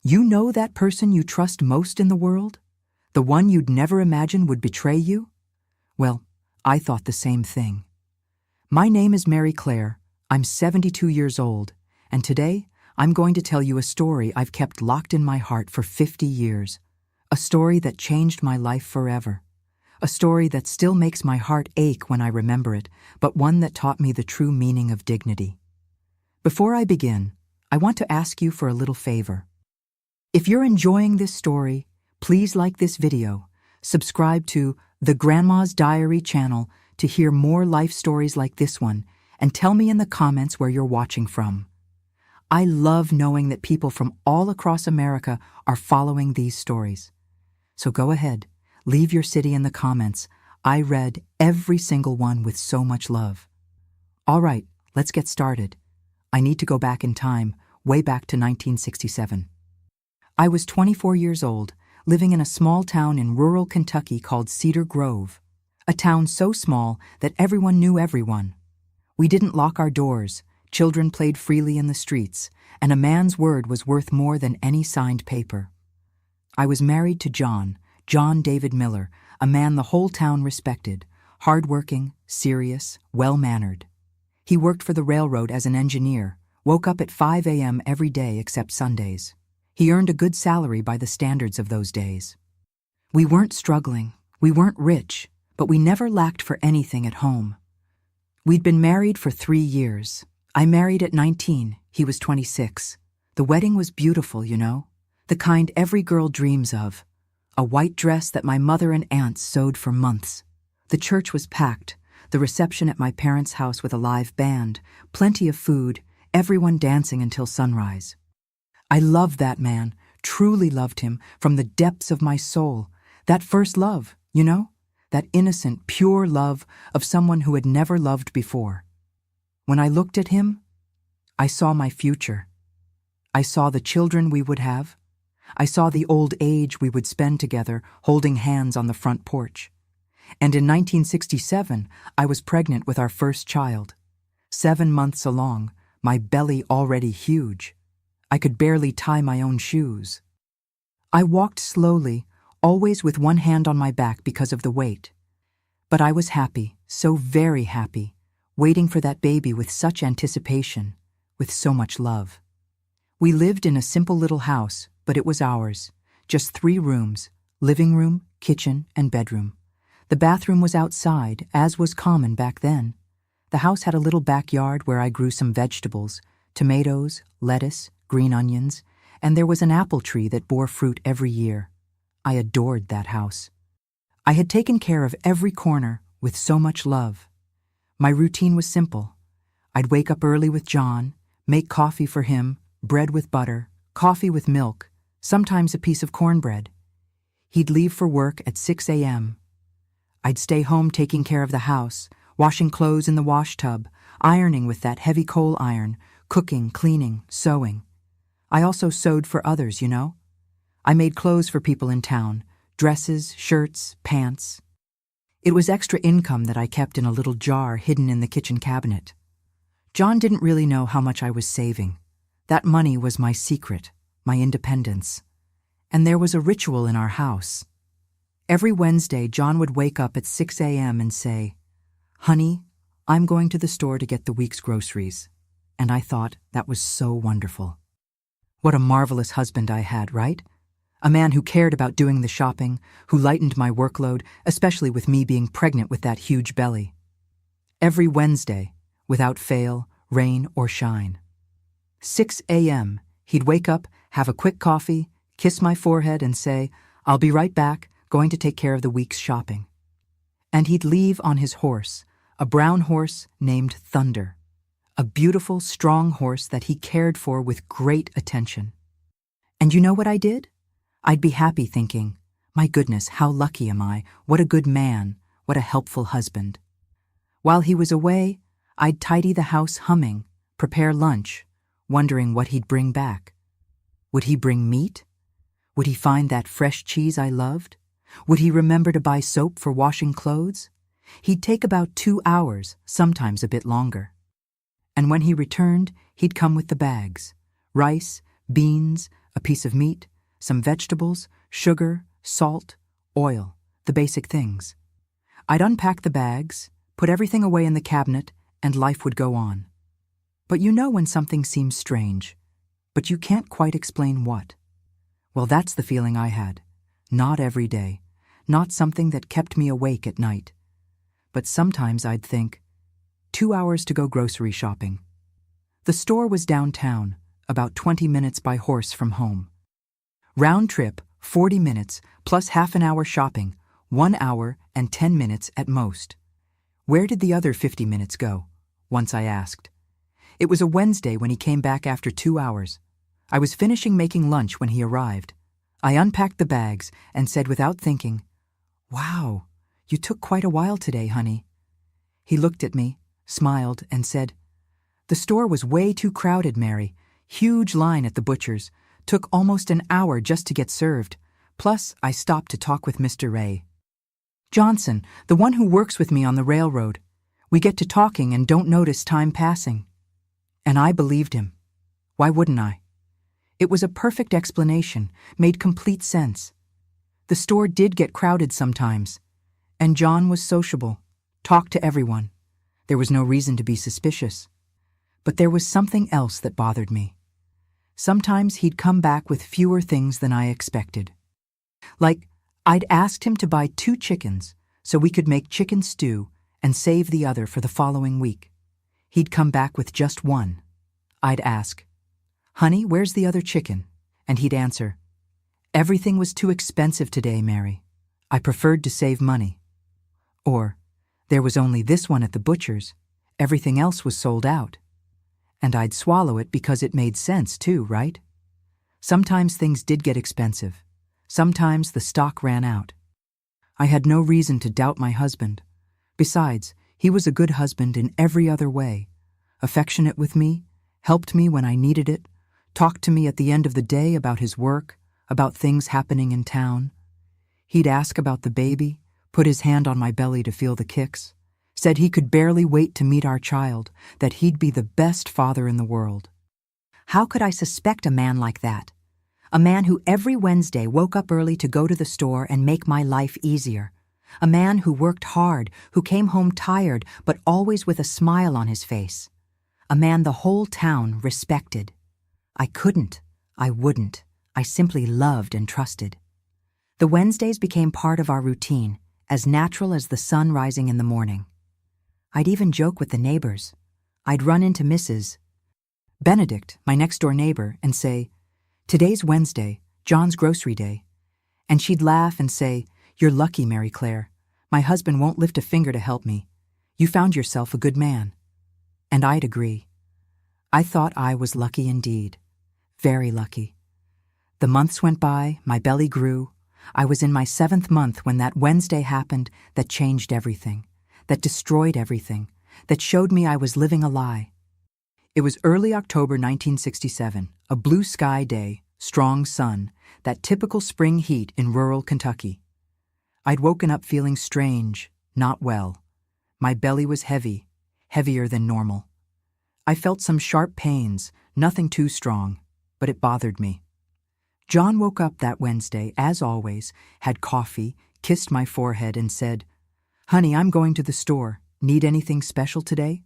You know that person you trust most in the world? The one you'd never imagine would betray you? Well, I thought the same thing. My name is Mary Claire. I'm 72 years old, and today I'm going to tell you a story I've kept locked in my heart for 50 years. A story that changed my life forever. A story that still makes my heart ache when I remember it, but one that taught me the true meaning of dignity. Before I begin, I want to ask you for a little favor. If you're enjoying this story, please like this video, subscribe to the Grandma's Diary channel to hear more life stories like this one, and tell me in the comments where you're watching from. I love knowing that people from all across America are following these stories. So go ahead, leave your city in the comments. I read every single one with so much love. All right, let's get started. I need to go back in time, way back to 1967. I was 24 years old, living in a small town in rural Kentucky called Cedar Grove, a town so small that everyone knew everyone. We didn't lock our doors, children played freely in the streets, and a man's word was worth more than any signed paper. I was married to John David Miller, a man the whole town respected, hardworking, serious, well-mannered. He worked for the railroad as an engineer, woke up at 5 a.m. every day except Sundays. He earned a good salary by the standards of those days. We weren't struggling, we weren't rich, but we never lacked for anything at home. We'd been married for 3 years. I married at 19, he was 26. The wedding was beautiful, you know, the kind every girl dreams of. A white dress that my mother and aunts sewed for months. The church was packed, the reception at my parents' house with a live band, plenty of food, everyone dancing until sunrise. I loved that man, truly loved him, from the depths of my soul. That first love, you know? That innocent, pure love of someone who had never loved before. When I looked at him, I saw my future. I saw the children we would have. I saw the old age we would spend together, holding hands on the front porch. And in 1967, I was pregnant with our first child. 7 months along, my belly already huge. I could barely tie my own shoes. I walked slowly, always with one hand on my back because of the weight. But I was happy, so very happy, waiting for that baby with such anticipation, with so much love. We lived in a simple little house, but it was ours. Just 3 rooms, living room, kitchen, and bedroom. The bathroom was outside, as was common back then. The house had a little backyard where I grew some vegetables, tomatoes, lettuce, green onions, and there was an apple tree that bore fruit every year. I adored that house. I had taken care of every corner with so much love. My routine was simple. I'd wake up early with John, make coffee for him, bread with butter, coffee with milk, sometimes a piece of cornbread. He'd leave for work at 6 a.m. I'd stay home taking care of the house, washing clothes in the wash tub, ironing with that heavy coal iron, cooking, cleaning, sewing. I also sewed for others, you know. I made clothes for people in town, dresses, shirts, pants. It was extra income that I kept in a little jar hidden in the kitchen cabinet. John didn't really know how much I was saving. That money was my secret, my independence. And there was a ritual in our house. Every Wednesday, John would wake up at 6 a.m. and say, "Honey, I'm going to the store to get the week's groceries." And I thought that was so wonderful. What a marvelous husband I had, right? A man who cared about doing the shopping, who lightened my workload, especially with me being pregnant with that huge belly. Every Wednesday, without fail, rain or shine. 6 a.m., he'd wake up, have a quick coffee, kiss my forehead and say, "I'll be right back, going to take care of the week's shopping." And he'd leave on his horse, a brown horse named Thunder. A beautiful, strong horse that he cared for with great attention. And you know what I did? I'd be happy thinking, my goodness, how lucky am I? What a good man, what a helpful husband. While he was away, I'd tidy the house humming, prepare lunch, wondering what he'd bring back. Would he bring meat? Would he find that fresh cheese I loved? Would he remember to buy soap for washing clothes? He'd take about 2 hours, sometimes a bit longer. And when he returned, he'd come with the bags. Rice, beans, A piece of meat, some vegetables, sugar, salt, oil, the basic things. I'd unpack the bags, put everything away in the cabinet, and life would go on. But you know when something seems strange, but you can't quite explain what. Well, that's the feeling I had. Not every day, not something that kept me awake at night. But sometimes I'd think, 2 hours to go grocery shopping. The store was downtown, about 20 minutes by horse from home. Round trip, 40 minutes, plus half an hour shopping, 1 hour and 10 minutes at most. Where did the other 50 minutes go? Once I asked. It was a Wednesday when he came back after 2 hours. I was finishing making lunch when he arrived. I unpacked the bags and said without thinking, "Wow, you took quite a while today, honey." He looked at me, smiled, and said, "The store was way too crowded, Mary. Huge line at the butcher's. Took almost an hour just to get served. Plus, I stopped to talk with Mr. Ray Johnson, the one who works with me on the railroad. We get to talking and don't notice time passing." And I believed him. Why wouldn't I? It was a perfect explanation, made complete sense. The store did get crowded sometimes, and John was sociable, talked to everyone. There was no reason to be suspicious. But there was something else that bothered me. Sometimes he'd come back with fewer things than I expected. Like, I'd asked him to buy 2 chickens so we could make chicken stew and save the other for the following week. He'd come back with just 1. I'd ask, "Honey, where's the other chicken?" And he'd answer, "Everything was too expensive today, Mary. I preferred to save money." Or, "There was only this one at the butcher's. Everything else was sold out." And I'd swallow it because it made sense too, right? Sometimes things did get expensive. Sometimes the stock ran out. I had no reason to doubt my husband. Besides, he was a good husband in every other way. Affectionate with me, helped me when I needed it, talked to me at the end of the day about his work, about things happening in town. He'd ask about the baby, put his hand on my belly to feel the kicks, said he could barely wait to meet our child, that he'd be the best father in the world. How could I suspect a man like that? A man who every Wednesday woke up early to go to the store and make my life easier. A man who worked hard, who came home tired, but always with a smile on his face. A man the whole town respected. I couldn't. I wouldn't. I simply loved and trusted. The Wednesdays became part of our routine, as natural as the sun rising in the morning. I'd even joke with the neighbors. I'd run into Mrs. Benedict, my next-door neighbor, and say, "Today's Wednesday, John's grocery day." And she'd laugh and say, "You're lucky, Mary Claire. My husband won't lift a finger to help me. You found yourself a good man." And I'd agree. I thought I was lucky indeed. Very lucky. The months went by, my belly grew. I was in my 7th month when that Wednesday happened that changed everything, that destroyed everything, that showed me I was living a lie. It was early October 1967, a blue sky day, strong sun, that typical spring heat in rural Kentucky. I'd woken up feeling strange, not well. My belly was heavy, heavier than normal. I felt some sharp pains, nothing too strong, but it bothered me. John woke up that Wednesday, as always, had coffee, kissed my forehead, and said, "Honey, I'm going to the store. Need anything special today?"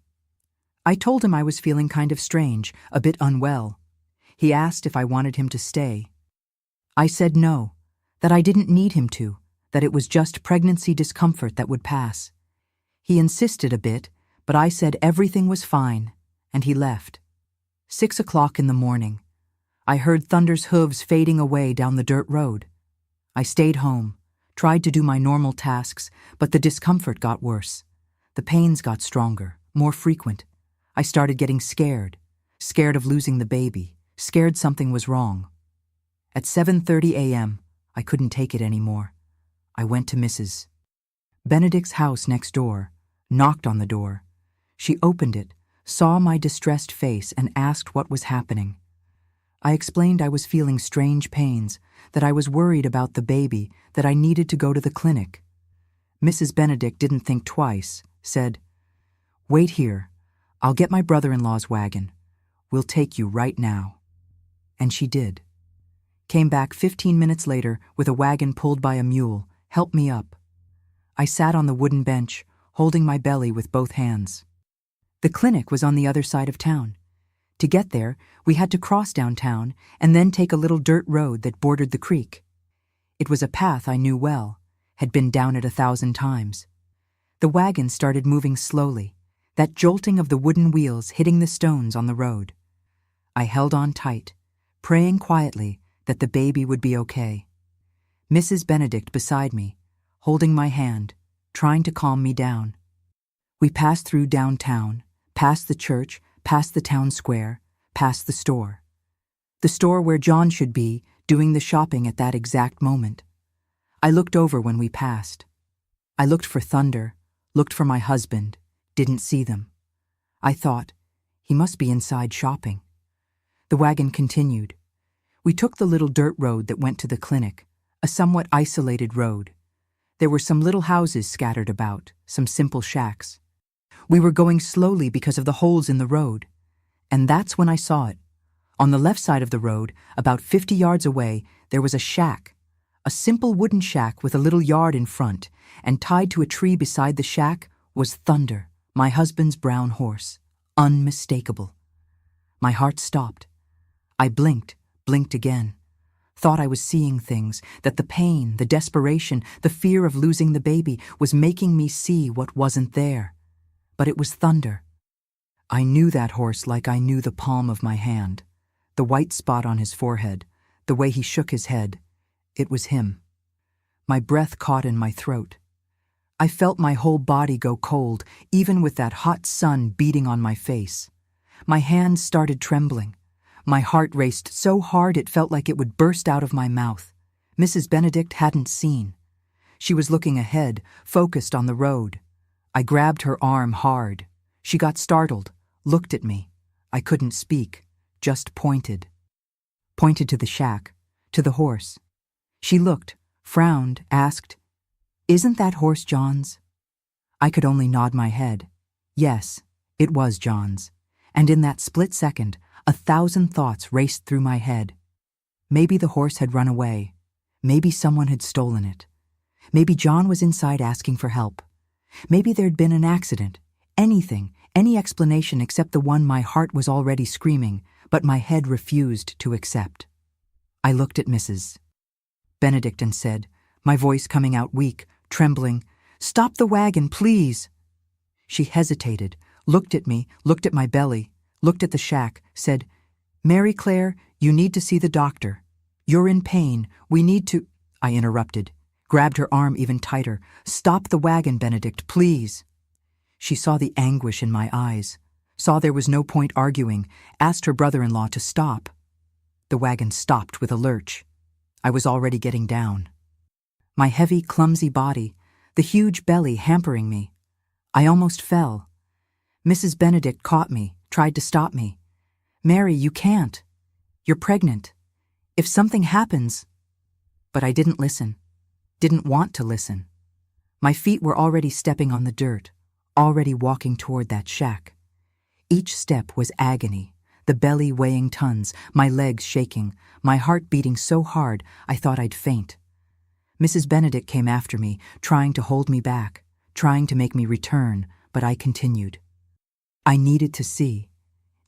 I told him I was feeling kind of strange, a bit unwell. He asked if I wanted him to stay. I said no, that I didn't need him to, that it was just pregnancy discomfort that would pass. He insisted a bit, but I said everything was fine, and he left. 6 o'clock in the morning. I heard Thunder's hooves fading away down the dirt road. I stayed home, tried to do my normal tasks, but the discomfort got worse. The pains got stronger, more frequent. I started getting scared of losing the baby, scared something was wrong. At 7:30 a.m., I couldn't take it anymore. I went to Mrs. Benedict's house next door, knocked on the door. She opened it, saw my distressed face, and asked what was happening. I explained I was feeling strange pains, that I was worried about the baby, that I needed to go to the clinic. Mrs. Benedict didn't think twice, said, "Wait here. I'll get my brother-in-law's wagon. We'll take you right now." And she did. Came back 15 minutes later with a wagon pulled by a mule, helped me up. I sat on the wooden bench, holding my belly with both hands. The clinic was on the other side of town. To get there, we had to cross downtown and then take a little dirt road that bordered the creek. It was a path I knew well, had been down it 1,000 times. The wagon started moving slowly, that jolting of the wooden wheels hitting the stones on the road. I held on tight, praying quietly that the baby would be okay. Mrs. Benedict beside me, holding my hand, trying to calm me down. We passed through downtown, past the church, past the town square, past the store. The store where John should be, doing the shopping at that exact moment. I looked over when we passed. I looked for Thunder, looked for my husband, didn't see them. I thought, he must be inside shopping. The wagon continued. We took the little dirt road that went to the clinic, a somewhat isolated road. There were some little houses scattered about, some simple shacks. We were going slowly because of the holes in the road. And that's when I saw it. On the left side of the road, about 50 yards away, there was a shack. A simple wooden shack with a little yard in front, and tied to a tree beside the shack was Thunder, my husband's brown horse. Unmistakable. My heart stopped. I blinked again. Thought I was seeing things, that the pain, the desperation, the fear of losing the baby was making me see what wasn't there. But it was Thunder. I knew that horse like I knew the palm of my hand. The white spot on his forehead, the way he shook his head. It was him. My breath caught in my throat. I felt my whole body go cold, even with that hot sun beating on my face. My hands started trembling. My heart raced so hard it felt like it would burst out of my mouth. Mrs. Benedict hadn't seen. She was looking ahead, focused on the road. I grabbed her arm hard. She got startled, looked at me. I couldn't speak, just pointed. Pointed to the shack, to the horse. She looked, frowned, asked, "Isn't that horse John's?" I could only nod my head. Yes, it was John's. And in that split second, 1,000 thoughts raced through my head. Maybe the horse had run away. Maybe someone had stolen it. Maybe John was inside asking for help. Maybe there'd been an accident. Anything, any explanation except the one my heart was already screaming, but my head refused to accept. I looked at Mrs. Benedict and said, my voice coming out weak, trembling, "Stop the wagon, please." She hesitated, looked at me, looked at my belly, looked at the shack, said, "Mary Claire, you need to see the doctor. You're in pain. We need to—" I interrupted, grabbed her arm even tighter. "Stop the wagon, Benedict, please." She saw the anguish in my eyes, saw there was no point arguing, asked her brother-in-law to stop. The wagon stopped with a lurch. I was already getting down. My heavy, clumsy body, the huge belly hampering me. I almost fell. Mrs. Benedict caught me, tried to stop me. "Mary, you can't. You're pregnant. If something happens—" But I didn't listen, didn't want to listen. My feet were already stepping on the dirt, already walking toward that shack. Each step was agony, the belly weighing tons, my legs shaking, my heart beating so hard I thought I'd faint. Mrs. Benedict came after me, trying to hold me back, trying to make me return, but I continued. I needed to see,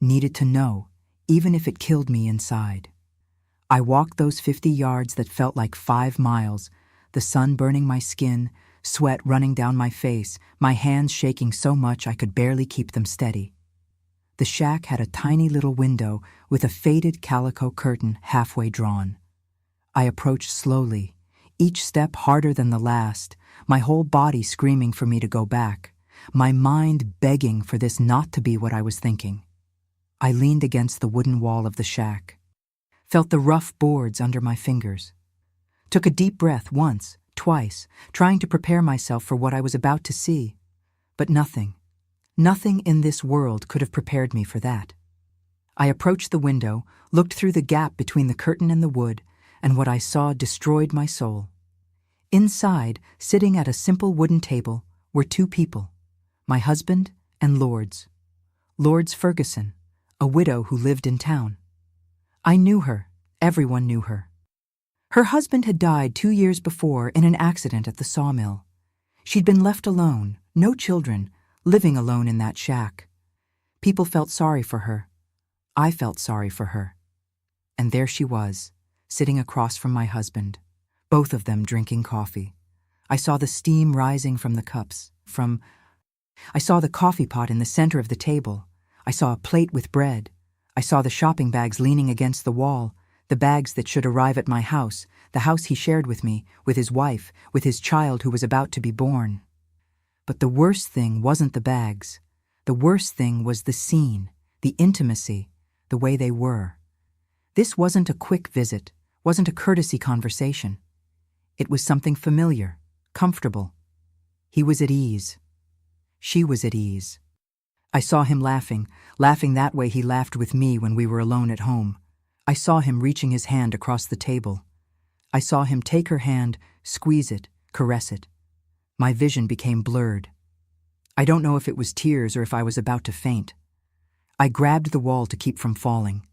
needed to know, even if it killed me inside. I walked those 50 yards that felt like 5 miles, the sun burning my skin, sweat running down my face, my hands shaking so much I could barely keep them steady. The shack had a tiny little window with a faded calico curtain halfway drawn. I approached slowly, each step harder than the last, my whole body screaming for me to go back, my mind begging for this not to be what I was thinking. I leaned against the wooden wall of the shack, felt the rough boards under my fingers, took a deep breath once, twice, trying to prepare myself for what I was about to see, but nothing in this world could have prepared me for that. I approached the window, looked through the gap between the curtain and the wood, and what I saw destroyed my soul. Inside, sitting at a simple wooden table, were 2 people, my husband and Lourdes. Lourdes Ferguson, a widow who lived in town. I knew her, everyone knew her. Her husband had died 2 years before in an accident at the sawmill. She'd been left alone, no children, living alone in that shack. People felt sorry for her. I felt sorry for her. And there she was, sitting across from my husband, both of them drinking coffee. I saw the steam rising from the cups, I saw the coffee pot in the center of the table. I saw a plate with bread. I saw the shopping bags leaning against the wall, the bags that should arrive at my house, the house he shared with me, with his wife, with his child who was about to be born. But the worst thing wasn't the bags. The worst thing was the scene, the intimacy, the way they were. This wasn't a quick visit, wasn't a courtesy conversation. It was something familiar, comfortable. He was at ease. She was at ease. I saw him laughing that way he laughed with me when we were alone at home. I saw him reaching his hand across the table. I saw him take her hand, squeeze it, caress it. My vision became blurred. I don't know if it was tears or if I was about to faint. I grabbed the wall to keep from falling.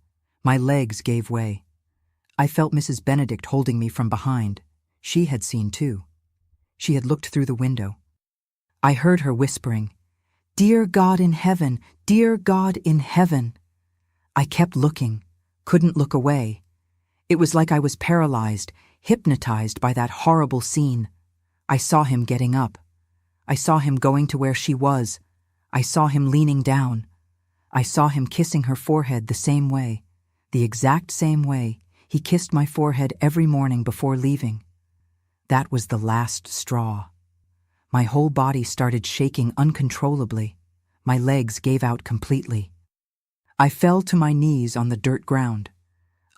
My legs gave way. I felt Mrs. Benedict holding me from behind. She had seen too. She had looked through the window. I heard her whispering, "Dear God in heaven, dear God in heaven." I kept looking, couldn't look away. It was like I was paralyzed, hypnotized by that horrible scene. I saw him getting up. I saw him going to where she was. I saw him leaning down. I saw him kissing her forehead the same way, the exact same way he kissed my forehead every morning before leaving. That was the last straw. My whole body started shaking uncontrollably. My legs gave out completely. I fell to my knees on the dirt ground.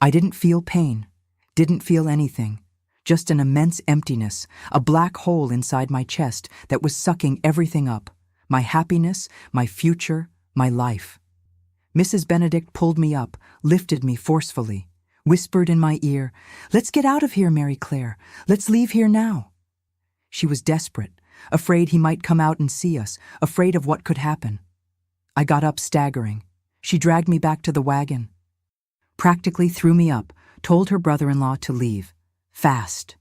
I didn't feel pain, didn't feel anything, just an immense emptiness, a black hole inside my chest that was sucking everything up, my happiness, my future, my life. Mrs. Benedict pulled me up, lifted me forcefully, whispered in my ear, "Let's get out of here, Mary Claire. Let's leave here now." She was desperate, afraid he might come out and see us, afraid of what could happen. I got up staggering. She dragged me back to the wagon, practically threw me up, told her brother-in-law to leave. Fast.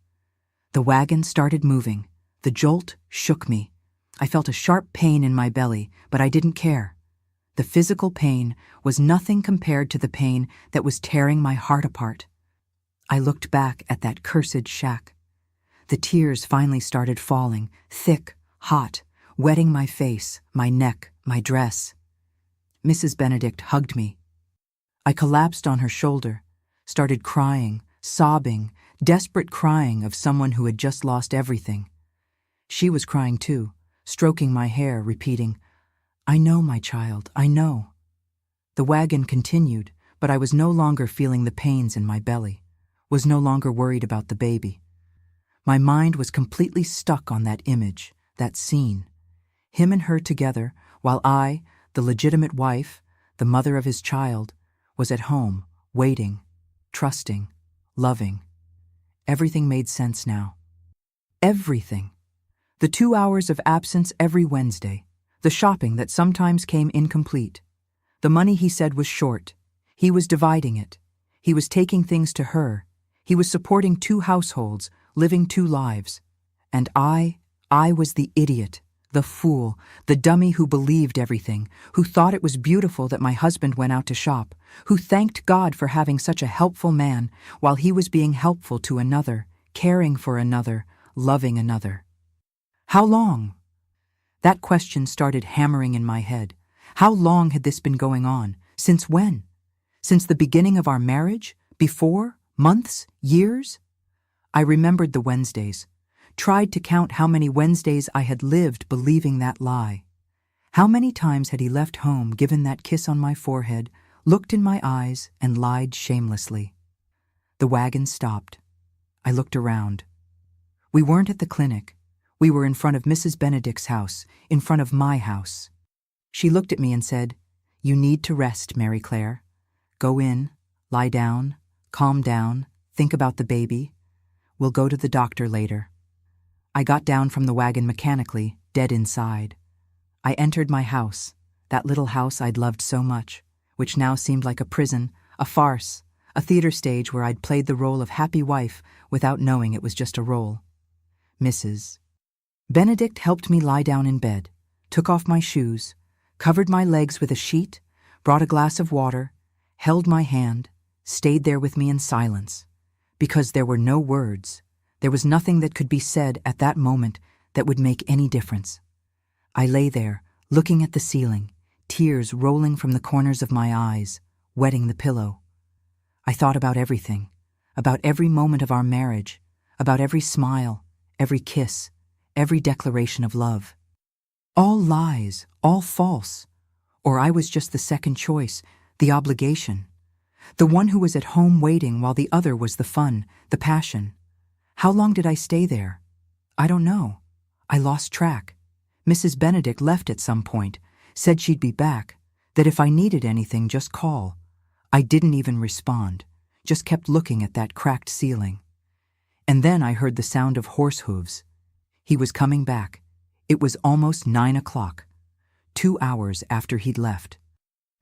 The wagon started moving. The jolt shook me. I felt a sharp pain in my belly, but I didn't care. The physical pain was nothing compared to the pain that was tearing my heart apart. I looked back at that cursed shack. The tears finally started falling, thick, hot, wetting my face, my neck, my dress. Mrs. Benedict hugged me. I collapsed on her shoulder, started crying, sobbing, desperate crying of someone who had just lost everything. She was crying too, stroking my hair, repeating, "I know, my child, I know." The wagon continued, but I was no longer feeling the pains in my belly, was no longer worried about the baby. My mind was completely stuck on that image, that scene. Him and her together, while I, the legitimate wife, the mother of his child, was at home, waiting, trusting, loving. Everything made sense now. Everything. The 2 hours of absence every Wednesday, the shopping that sometimes came incomplete. The money he said was short. He was dividing it. He was taking things to her. He was supporting 2 households, living 2 lives. And I was the idiot, the fool, the dummy who believed everything, who thought it was beautiful that my husband went out to shop, who thanked God for having such a helpful man while he was being helpful to another, caring for another, loving another. How long? That question started hammering in my head. How long had this been going on? Since when? Since the beginning of our marriage? Before? Months? Years? I remembered the Wednesdays, tried to count how many Wednesdays I had lived believing that lie. How many times had he left home, given that kiss on my forehead, looked in my eyes, and lied shamelessly? The wagon stopped. I looked around. We weren't at the clinic. We were in front of Mrs. Benedict's house, in front of my house. She looked at me and said, "You need to rest, Mary Claire. Go in, lie down, calm down, think about the baby. We'll go to the doctor later." I got down from the wagon mechanically, dead inside. I entered my house, that little house I'd loved so much, which now seemed like a prison, a farce, a theater stage where I'd played the role of happy wife without knowing it was just a role. Mrs. Benedict helped me lie down in bed, took off my shoes, covered my legs with a sheet, brought a glass of water, held my hand, stayed there with me in silence. Because there were no words, there was nothing that could be said at that moment that would make any difference. I lay there, looking at the ceiling, tears rolling from the corners of my eyes, wetting the pillow. I thought about everything, about every moment of our marriage, about every smile, every kiss, every declaration of love. All lies, all false. Or I was just the second choice, the obligation. The one who was at home waiting while the other was the fun, the passion. How long did I stay there? I don't know. I lost track. Mrs. Benedict left at some point, said she'd be back, that if I needed anything, just call. I didn't even respond, just kept looking at that cracked ceiling. And then I heard the sound of horse hooves. He was coming back. It was almost 9 o'clock, 2 hours after he'd left.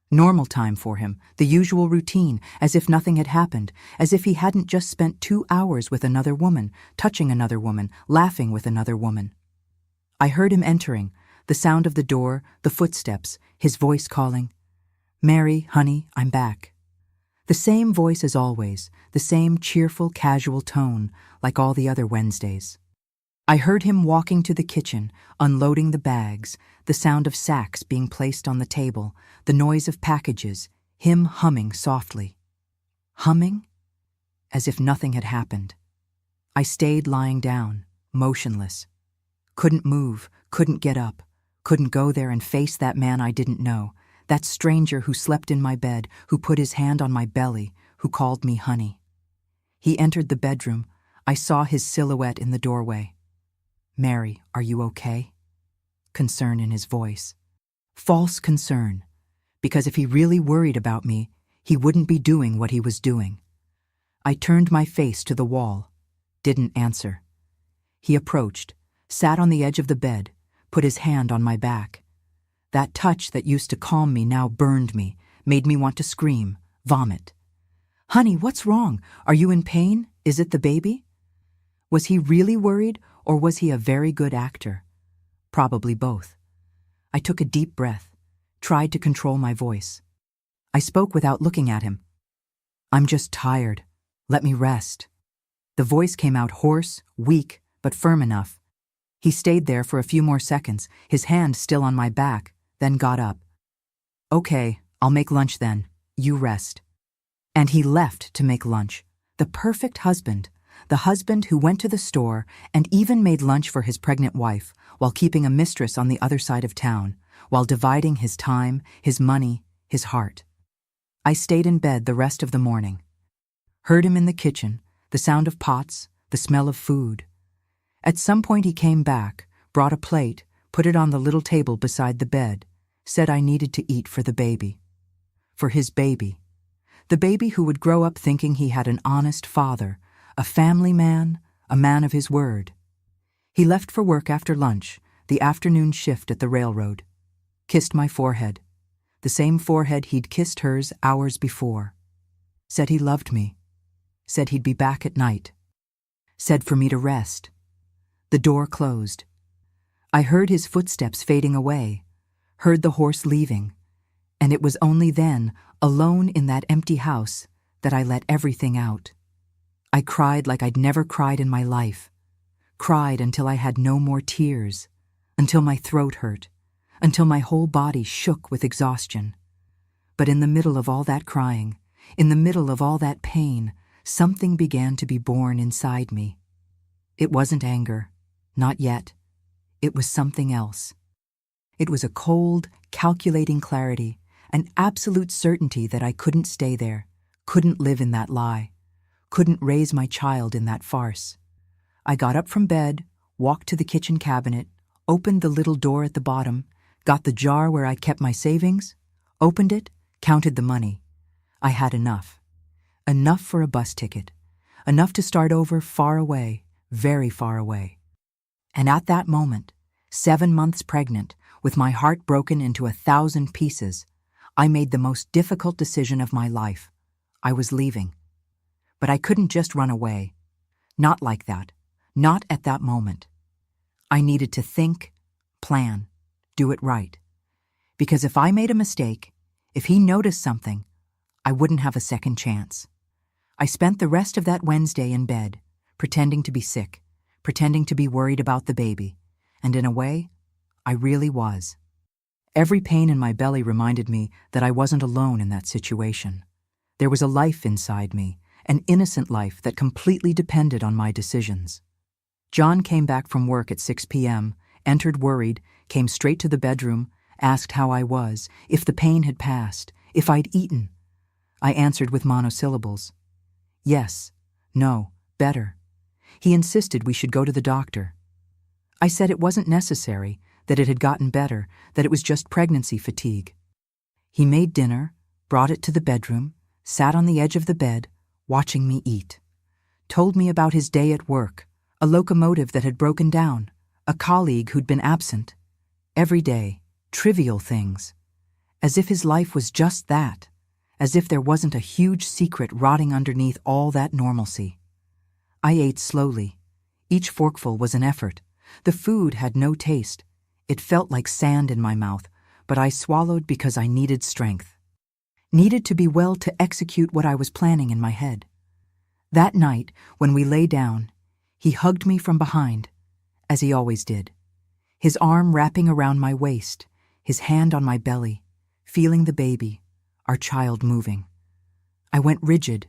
Normal time for him, the usual routine, as if nothing had happened, as if he hadn't just spent 2 hours with another woman, touching another woman, laughing with another woman. I heard him entering, the sound of the door, the footsteps, his voice calling, "Mary, honey, I'm back." The same voice as always, the same cheerful, casual tone, like all the other Wednesdays. I heard him walking to the kitchen, unloading the bags, the sound of sacks being placed on the table, the noise of packages, him humming softly. Humming? As if nothing had happened. I stayed lying down, motionless. Couldn't move, couldn't get up, couldn't go there and face that man I didn't know, that stranger who slept in my bed, who put his hand on my belly, who called me honey. He entered the bedroom. I saw his silhouette in the doorway. "Mary, are you okay?" Concern in his voice. False concern, because if he really worried about me, he wouldn't be doing what he was doing. I turned my face to the wall, didn't answer. He approached, sat on the edge of the bed, put his hand on my back. That touch that used to calm me now burned me, made me want to scream, vomit. "Honey, what's wrong? Are you in pain? Is it the baby?" Was he really worried, or was he a very good actor? Probably both. I took a deep breath, tried to control my voice. I spoke without looking at him. "I'm just tired. Let me rest." The voice came out hoarse, weak, but firm enough. He stayed there for a few more seconds, his hand still on my back, then got up. "Okay, I'll make lunch then. You rest." And he left to make lunch. The perfect husband. The husband who went to the store and even made lunch for his pregnant wife while keeping a mistress on the other side of town, while dividing his time, his money, his heart. I stayed in bed the rest of the morning. Heard him in the kitchen, the sound of pots, the smell of food. At some point he came back, brought a plate, put it on the little table beside the bed, said I needed to eat for the baby. For his baby. The baby who would grow up thinking he had an honest father, a family man, a man of his word. He left for work after lunch, the afternoon shift at the railroad. Kissed my forehead, the same forehead he'd kissed hers hours before. Said he loved me. Said he'd be back at night. Said for me to rest. The door closed. I heard his footsteps fading away, heard the horse leaving, and it was only then, alone in that empty house, that I let everything out. I cried like I'd never cried in my life. Cried until I had no more tears, until my throat hurt, until my whole body shook with exhaustion. But in the middle of all that crying, in the middle of all that pain, something began to be born inside me. It wasn't anger, not yet. It was something else. It was a cold, calculating clarity, an absolute certainty that I couldn't stay there, couldn't live in that lie. Couldn't raise my child in that farce. I got up from bed, walked to the kitchen cabinet, opened the little door at the bottom, got the jar where I kept my savings, opened it, counted the money. I had enough. Enough for a bus ticket. Enough to start over far away, very far away. And at that moment, 7 months pregnant, with my heart broken into 1,000 pieces, I made the most difficult decision of my life. I was leaving. But I couldn't just run away. Not like that. Not at that moment. I needed to think, plan, do it right. Because if I made a mistake, if he noticed something, I wouldn't have a second chance. I spent the rest of that Wednesday in bed, pretending to be sick, pretending to be worried about the baby, and in a way, I really was. Every pain in my belly reminded me that I wasn't alone in that situation. There was a life inside me, an innocent life that completely depended on my decisions. John came back from work at 6 p.m., entered worried, came straight to the bedroom, asked how I was, if the pain had passed, if I'd eaten. I answered with monosyllables. Yes, no, better. He insisted we should go to the doctor. I said it wasn't necessary, that it had gotten better, that it was just pregnancy fatigue. He made dinner, brought it to the bedroom, sat on the edge of the bed, watching me eat. Told me about his day at work, a locomotive that had broken down, a colleague who'd been absent. Every day, trivial things. As if his life was just that. As if there wasn't a huge secret rotting underneath all that normalcy. I ate slowly. Each forkful was an effort. The food had no taste. It felt like sand in my mouth, but I swallowed because I needed strength. Needed to be well to execute what I was planning in my head. That night, when we lay down, he hugged me from behind, as he always did. His arm wrapping around my waist, his hand on my belly, feeling the baby, our child moving. I went rigid,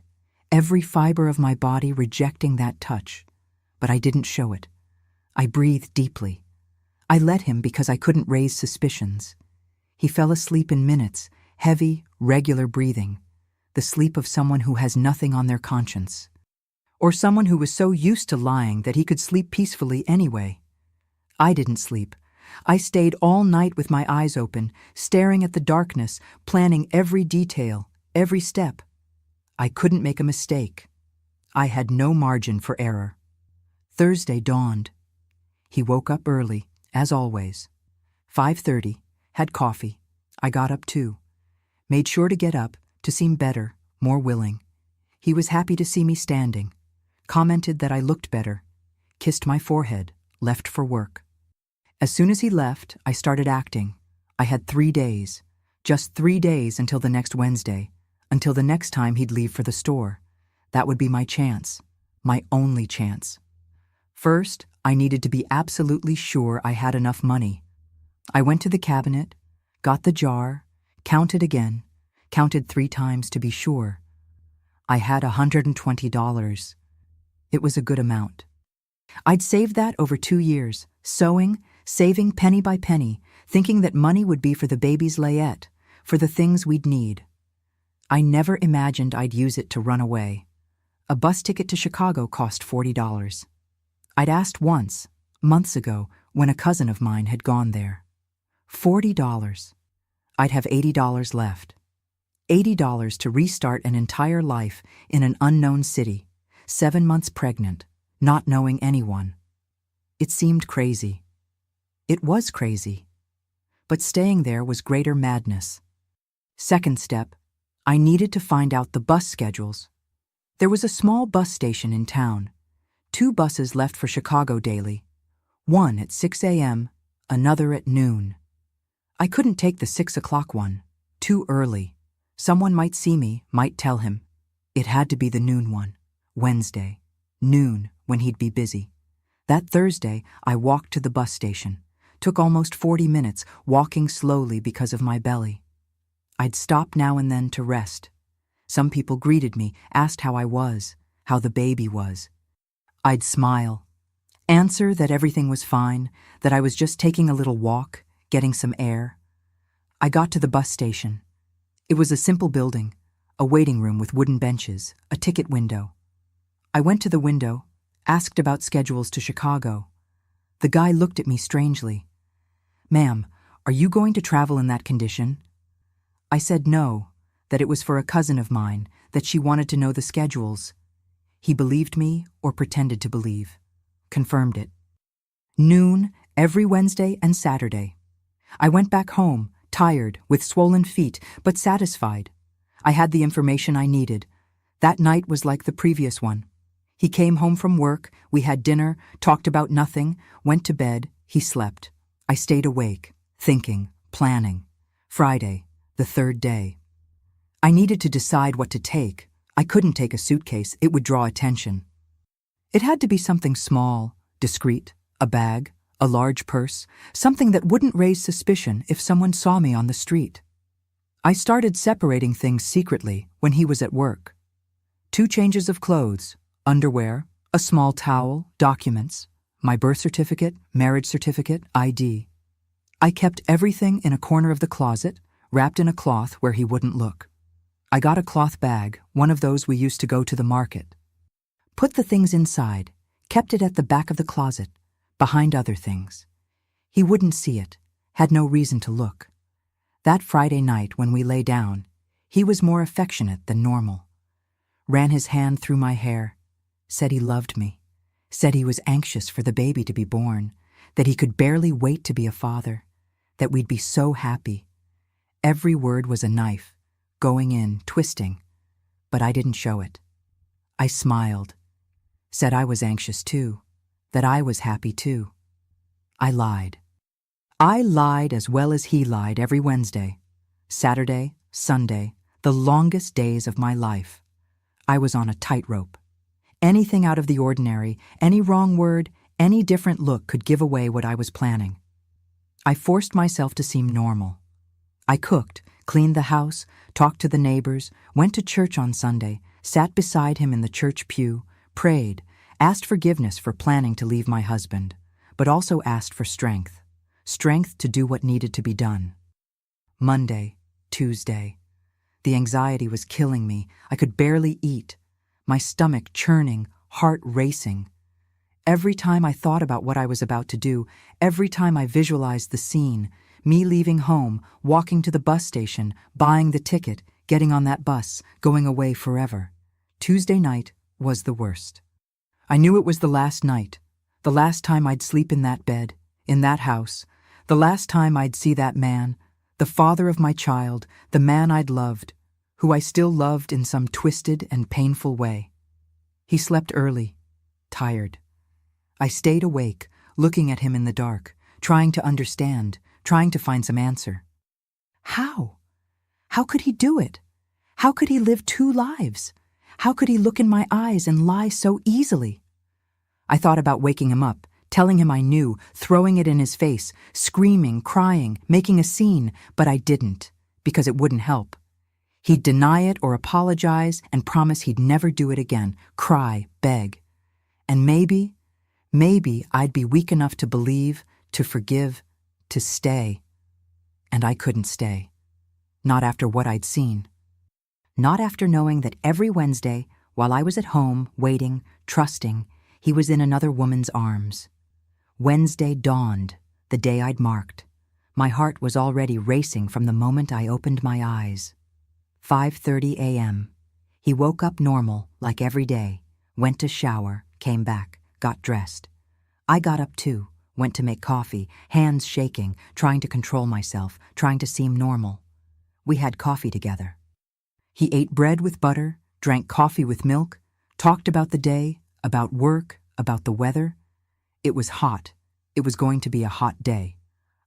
every fiber of my body rejecting that touch, but I didn't show it. I breathed deeply. I let him because I couldn't raise suspicions. He fell asleep in minutes, heavy, regular breathing, the sleep of someone who has nothing on their conscience. Or someone who was so used to lying that he could sleep peacefully anyway. I didn't sleep. I stayed all night with my eyes open, staring at the darkness, planning every detail, every step. I couldn't make a mistake. I had no margin for error. Thursday dawned. He woke up early, as always. 5:30, had coffee. I got up too. Made sure to get up, to seem better, more willing. He was happy to see me standing. Commented that I looked better. Kissed my forehead, left for work. As soon as he left, I started acting. I had 3 days. Just 3 days until the next Wednesday. Until the next time he'd leave for the store. That would be my chance. My only chance. First, I needed to be absolutely sure I had enough money. I went to the cabinet, got the jar, counted again, counted 3 times to be sure. I had $120. It was a good amount. I'd saved that over 2 years, sewing, saving penny by penny, thinking that money would be for the baby's layette, for the things we'd need. I never imagined I'd use it to run away. A bus ticket to Chicago cost $40. I'd asked once, months ago, when a cousin of mine had gone there. $40. I'd have $80 left. $80 to restart an entire life in an unknown city, 7 months pregnant, not knowing anyone. It seemed crazy. It was crazy. But staying there was greater madness. Second step, I needed to find out the bus schedules. There was a small bus station in town. 2 buses left for Chicago daily. One at 6 a.m., another at noon. I couldn't take the 6 o'clock one. Too early. Someone might see me, might tell him. It had to be the noon one. Wednesday. Noon, when he'd be busy. That Thursday, I walked to the bus station. Took almost 40 minutes, walking slowly because of my belly. I'd stop now and then to rest. Some people greeted me, asked how I was, how the baby was. I'd smile. Answer that everything was fine, that I was just taking a little walk, getting some air. I got to the bus station. It was a simple building, a waiting room with wooden benches, a ticket window. I went to the window, asked about schedules to Chicago. The guy looked at me strangely. "Ma'am, are you going to travel in that condition?" I said no, that it was for a cousin of mine, that she wanted to know the schedules. He believed me or pretended to believe. Confirmed it. Noon, every Wednesday and Saturday. I went back home, tired, with swollen feet, but satisfied. I had the information I needed. That night was like the previous one. He came home from work, we had dinner, talked about nothing, went to bed, he slept. I stayed awake, thinking, planning. Friday, the third day. I needed to decide what to take. I couldn't take a suitcase, it would draw attention. It had to be something small, discreet, a bag, a large purse, something that wouldn't raise suspicion if someone saw me on the street. I started separating things secretly when he was at work. 2 changes of clothes, underwear, a small towel, documents, my birth certificate, marriage certificate, ID. I kept everything in a corner of the closet, wrapped in a cloth where he wouldn't look. I got a cloth bag, one of those we used to go to the market. Put the things inside, kept it at the back of the closet, behind other things. He wouldn't see it, had no reason to look. That Friday night when we lay down, he was more affectionate than normal. Ran his hand through my hair, said he loved me, said he was anxious for the baby to be born, that he could barely wait to be a father, that we'd be so happy. Every word was a knife, going in, twisting, but I didn't show it. I smiled, said I was anxious too, that I was happy too. I lied. I lied as well as he lied every Wednesday, Saturday, Sunday, the longest days of my life. I was on a tightrope. Anything out of the ordinary, any wrong word, any different look could give away what I was planning. I forced myself to seem normal. I cooked, cleaned the house, talked to the neighbors, went to church on Sunday, sat beside him in the church pew, prayed, asked forgiveness for planning to leave my husband, but also asked for strength. Strength to do what needed to be done. Monday, Tuesday. The anxiety was killing me. I could barely eat. My stomach churning, heart racing. Every time I thought about what I was about to do, every time I visualized the scene, me leaving home, walking to the bus station, buying the ticket, getting on that bus, going away forever. Tuesday night was the worst. I knew it was the last night, the last time I'd sleep in that bed, in that house, the last time I'd see that man, the father of my child, the man I'd loved, who I still loved in some twisted and painful way. He slept early, tired. I stayed awake, looking at him in the dark, trying to understand, trying to find some answer. How? How could he do it? How could he live 2 lives? How could he look in my eyes and lie so easily? I thought about waking him up, telling him I knew, throwing it in his face, screaming, crying, making a scene, but I didn't, because it wouldn't help. He'd deny it or apologize and promise he'd never do it again, cry, beg. And maybe I'd be weak enough to believe, to forgive, to stay. And I couldn't stay. Not after what I'd seen. Not after knowing that every Wednesday, while I was at home, waiting, trusting, he was in another woman's arms. Wednesday dawned, the day I'd marked. My heart was already racing from the moment I opened my eyes. 5:30 a.m. He woke up normal, like every day, went to shower, came back, got dressed. I got up too, went to make coffee, hands shaking, trying to control myself, trying to seem normal. We had coffee together. He ate bread with butter, drank coffee with milk, talked about the day, about work, about the weather. It was hot. It was going to be a hot day.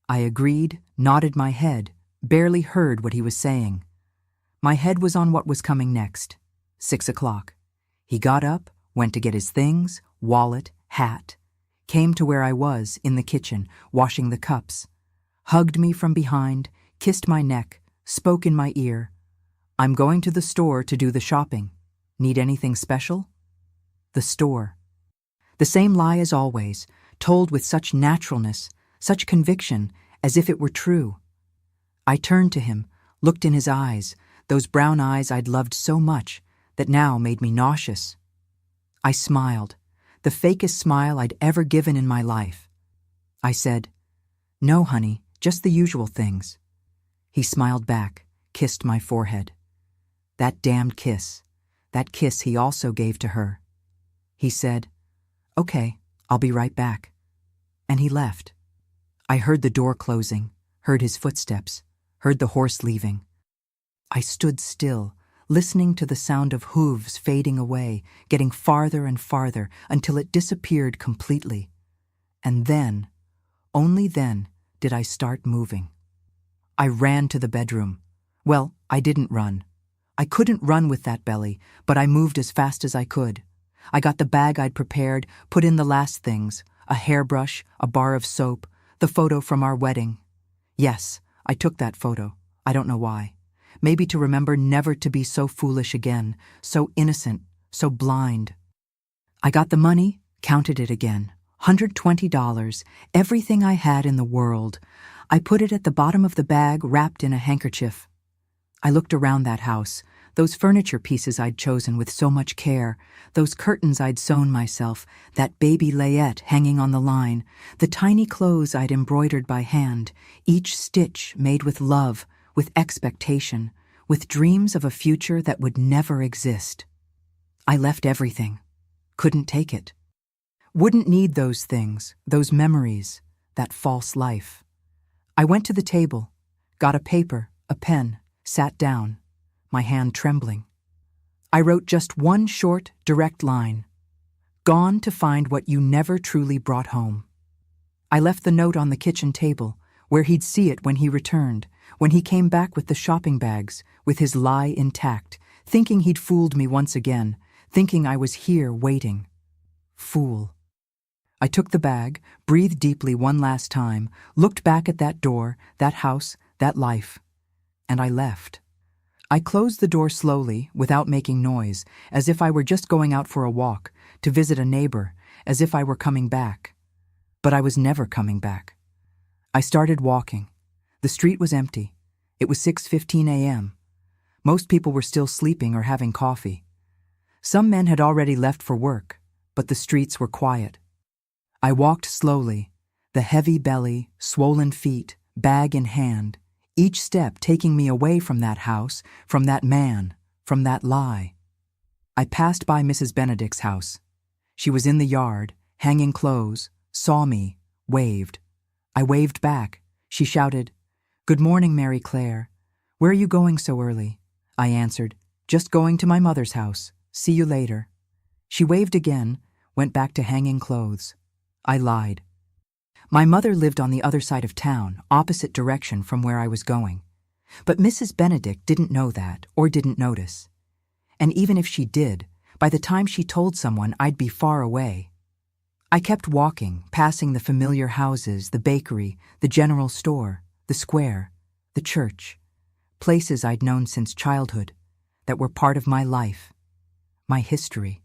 I agreed, nodded my head, barely heard what he was saying. My head was on what was coming next. 6 o'clock. He got up, went to get his things, wallet, hat, came to where I was, in the kitchen, washing the cups, hugged me from behind, kissed my neck, spoke in my ear. I'm going to the store to do the shopping. Need anything special? The store. The same lie as always, told with such naturalness, such conviction, as if it were true. I turned to him, looked in his eyes, those brown eyes I'd loved so much, that now made me nauseous. I smiled, the fakest smile I'd ever given in my life. I said, "No, honey, just the usual things." He smiled back, kissed my forehead. That damned kiss, that kiss he also gave to her. He said, "Okay, I'll be right back." And he left. I heard the door closing, heard his footsteps, heard the horse leaving. I stood still, listening to the sound of hooves fading away, getting farther and farther until it disappeared completely. And then, only then, did I start moving. I ran to the bedroom. Well, I didn't run. I couldn't run with that belly, but I moved as fast as I could. I got the bag I'd prepared, put in the last things, a hairbrush, a bar of soap, the photo from our wedding. Yes, I took that photo. I don't know why. Maybe to remember never to be so foolish again, so innocent, so blind. I got the money, counted it again. $120, everything I had in the world. I put it at the bottom of the bag, wrapped in a handkerchief. I looked around that house, those furniture pieces I'd chosen with so much care, those curtains I'd sewn myself, that baby layette hanging on the line, the tiny clothes I'd embroidered by hand, each stitch made with love, with expectation, with dreams of a future that would never exist. I left everything. Couldn't take it. Wouldn't need those things, those memories, that false life. I went to the table, got a paper, a pen, sat down, my hand trembling. I wrote just one short, direct line. Gone to find what you never truly brought home. I left the note on the kitchen table, where he'd see it when he returned, when he came back with the shopping bags, with his lie intact, thinking he'd fooled me once again, thinking I was here waiting. Fool. I took the bag, breathed deeply one last time, looked back at that door, that house, that life, and I left. I closed the door slowly, without making noise, as if I were just going out for a walk, to visit a neighbor, as if I were coming back. But I was never coming back. I started walking. The street was empty. It was 6:15 a.m. Most people were still sleeping or having coffee. Some men had already left for work, but the streets were quiet. I walked slowly, the heavy belly, swollen feet, bag in hand, each step taking me away from that house, from that man, from that lie. I passed by Mrs. Benedict's house. She was in the yard, hanging clothes, saw me, waved. I waved back. She shouted, "Good morning, Mary Claire. Where are you going so early?" I answered, "Just going to my mother's house. See you later." She waved again, went back to hanging clothes. I lied. My mother lived on the other side of town, opposite direction from where I was going. But Mrs. Benedict didn't know that or didn't notice. And even if she did, by the time she told someone, I'd be far away. I kept walking, passing the familiar houses, the bakery, the general store, the square, the church, places I'd known since childhood, that were part of my life, my history.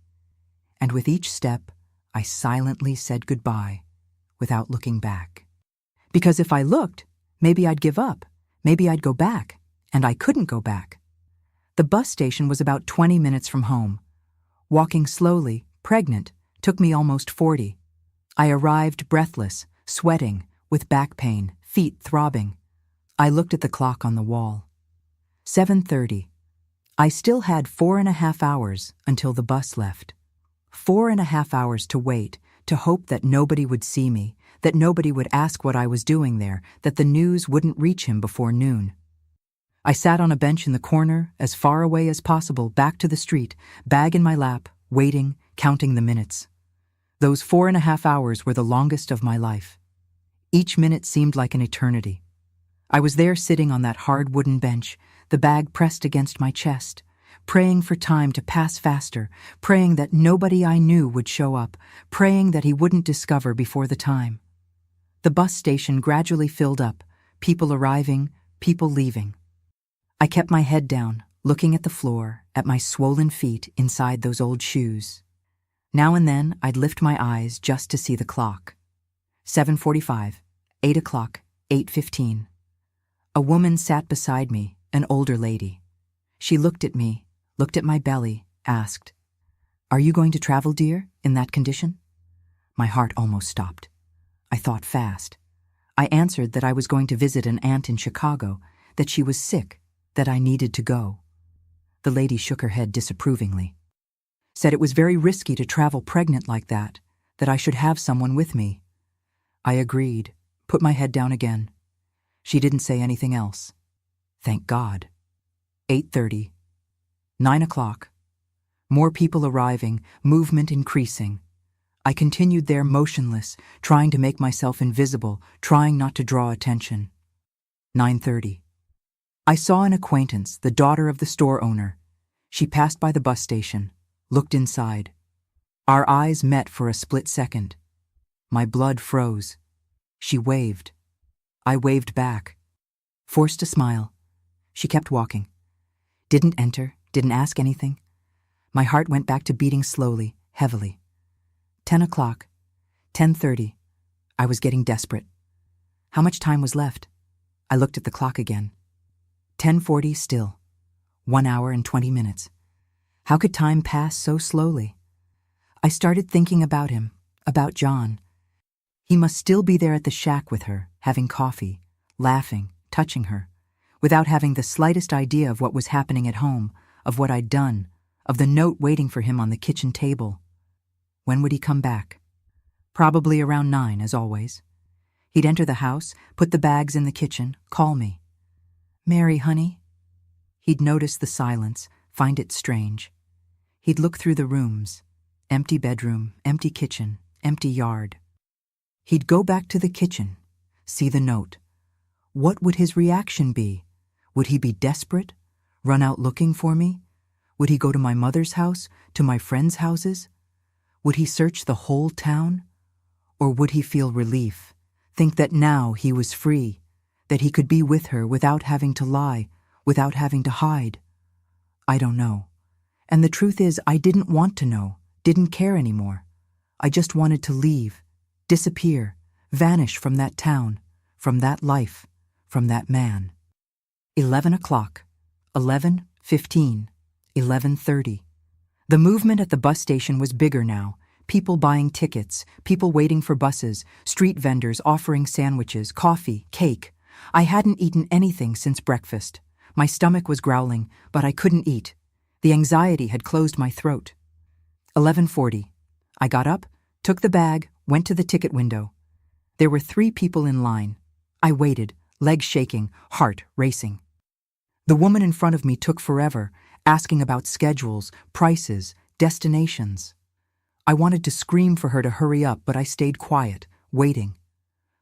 And with each step, I silently said goodbye, without looking back. Because if I looked, maybe I'd give up, maybe I'd go back, and I couldn't go back. The bus station was about 20 minutes from home. Walking slowly, pregnant, took me almost 40. I arrived breathless, sweating, with back pain, feet throbbing. I looked at the clock on the wall. 7:30. I still had 4.5 hours until the bus left. 4.5 hours to wait, to hope that nobody would see me, that nobody would ask what I was doing there, that the news wouldn't reach him before noon. I sat on a bench in the corner, as far away as possible, back to the street, bag in my lap, waiting, counting the minutes. Those 4.5 hours were the longest of my life. Each minute seemed like an eternity. I was there sitting on that hard wooden bench, the bag pressed against my chest, praying for time to pass faster, praying that nobody I knew would show up, praying that he wouldn't discover before the time. The bus station gradually filled up, people arriving, people leaving. I kept my head down, looking at the floor, at my swollen feet inside those old shoes. Now and then I'd lift my eyes just to see the clock. 7:45, 8 o'clock, 8:15. A woman sat beside me, an older lady. She looked at me, looked at my belly, asked, "Are you going to travel, dear, in that condition?" My heart almost stopped. I thought fast. I answered that I was going to visit an aunt in Chicago, that she was sick, that I needed to go. The lady shook her head disapprovingly, said it was very risky to travel pregnant like that I should have someone with me. I agreed, put my head down again. She didn't say anything else. Thank God. 8:30. 9 o'clock. More people arriving, movement increasing. I continued there motionless, trying to make myself invisible, trying not to draw attention. 9:30. I saw an acquaintance, the daughter of the store owner. She passed by the bus station, looked inside. Our eyes met for a split second. My blood froze. She waved. I waved back. Forced a smile. She kept walking. Didn't enter, didn't ask anything. My heart went back to beating slowly, heavily. 10 o'clock. 10:30. I was getting desperate. How much time was left? I looked at the clock again. 10:40 still. 1 hour and 20 minutes. How could time pass so slowly? I started thinking about him, about John. He must still be there at the shack with her, having coffee, laughing, touching her, without having the slightest idea of what was happening at home, of what I'd done, of the note waiting for him on the kitchen table. When would he come back? Probably around 9, as always. He'd enter the house, put the bags in the kitchen, call me. "Mary, honey." He'd notice the silence, find it strange. He'd look through the rooms. Empty bedroom, empty kitchen, empty yard. He'd go back to the kitchen, see the note. What would his reaction be? Would he be desperate? Run out looking for me? Would he go to my mother's house, to my friends' houses? Would he search the whole town? Or would he feel relief, think that now he was free, that he could be with her without having to lie, without having to hide? I don't know. And the truth is, I didn't want to know, didn't care anymore. I just wanted to leave, disappear, vanish from that town, from that life, from that man. 11 o'clock. 11:15. 11:30. The movement at the bus station was bigger now. People buying tickets, people waiting for buses, street vendors offering sandwiches, coffee, cake. I hadn't eaten anything since breakfast. My stomach was growling, but I couldn't eat. The anxiety had closed my throat. 11:40. I got up, took the bag, went to the ticket window. There were 3 people in line. I waited, legs shaking, heart racing. The woman in front of me took forever, asking about schedules, prices, destinations. I wanted to scream for her to hurry up, but I stayed quiet, waiting.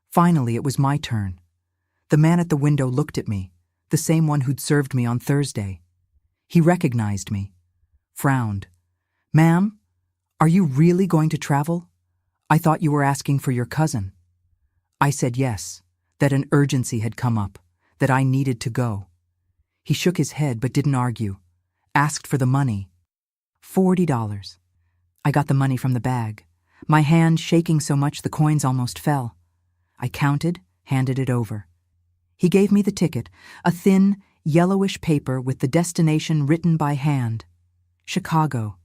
Finally, it was my turn. The man at the window looked at me, the same one who'd served me on Thursday. He recognized me, frowned. "Ma'am, are you really going to travel? I thought you were asking for your cousin." I said yes, that an urgency had come up, that I needed to go. He shook his head but didn't argue, asked for the money. $40. I got the money from the bag, my hand shaking so much the coins almost fell. I counted, handed it over. He gave me the ticket, a thin, yellowish paper with the destination written by hand. Chicago.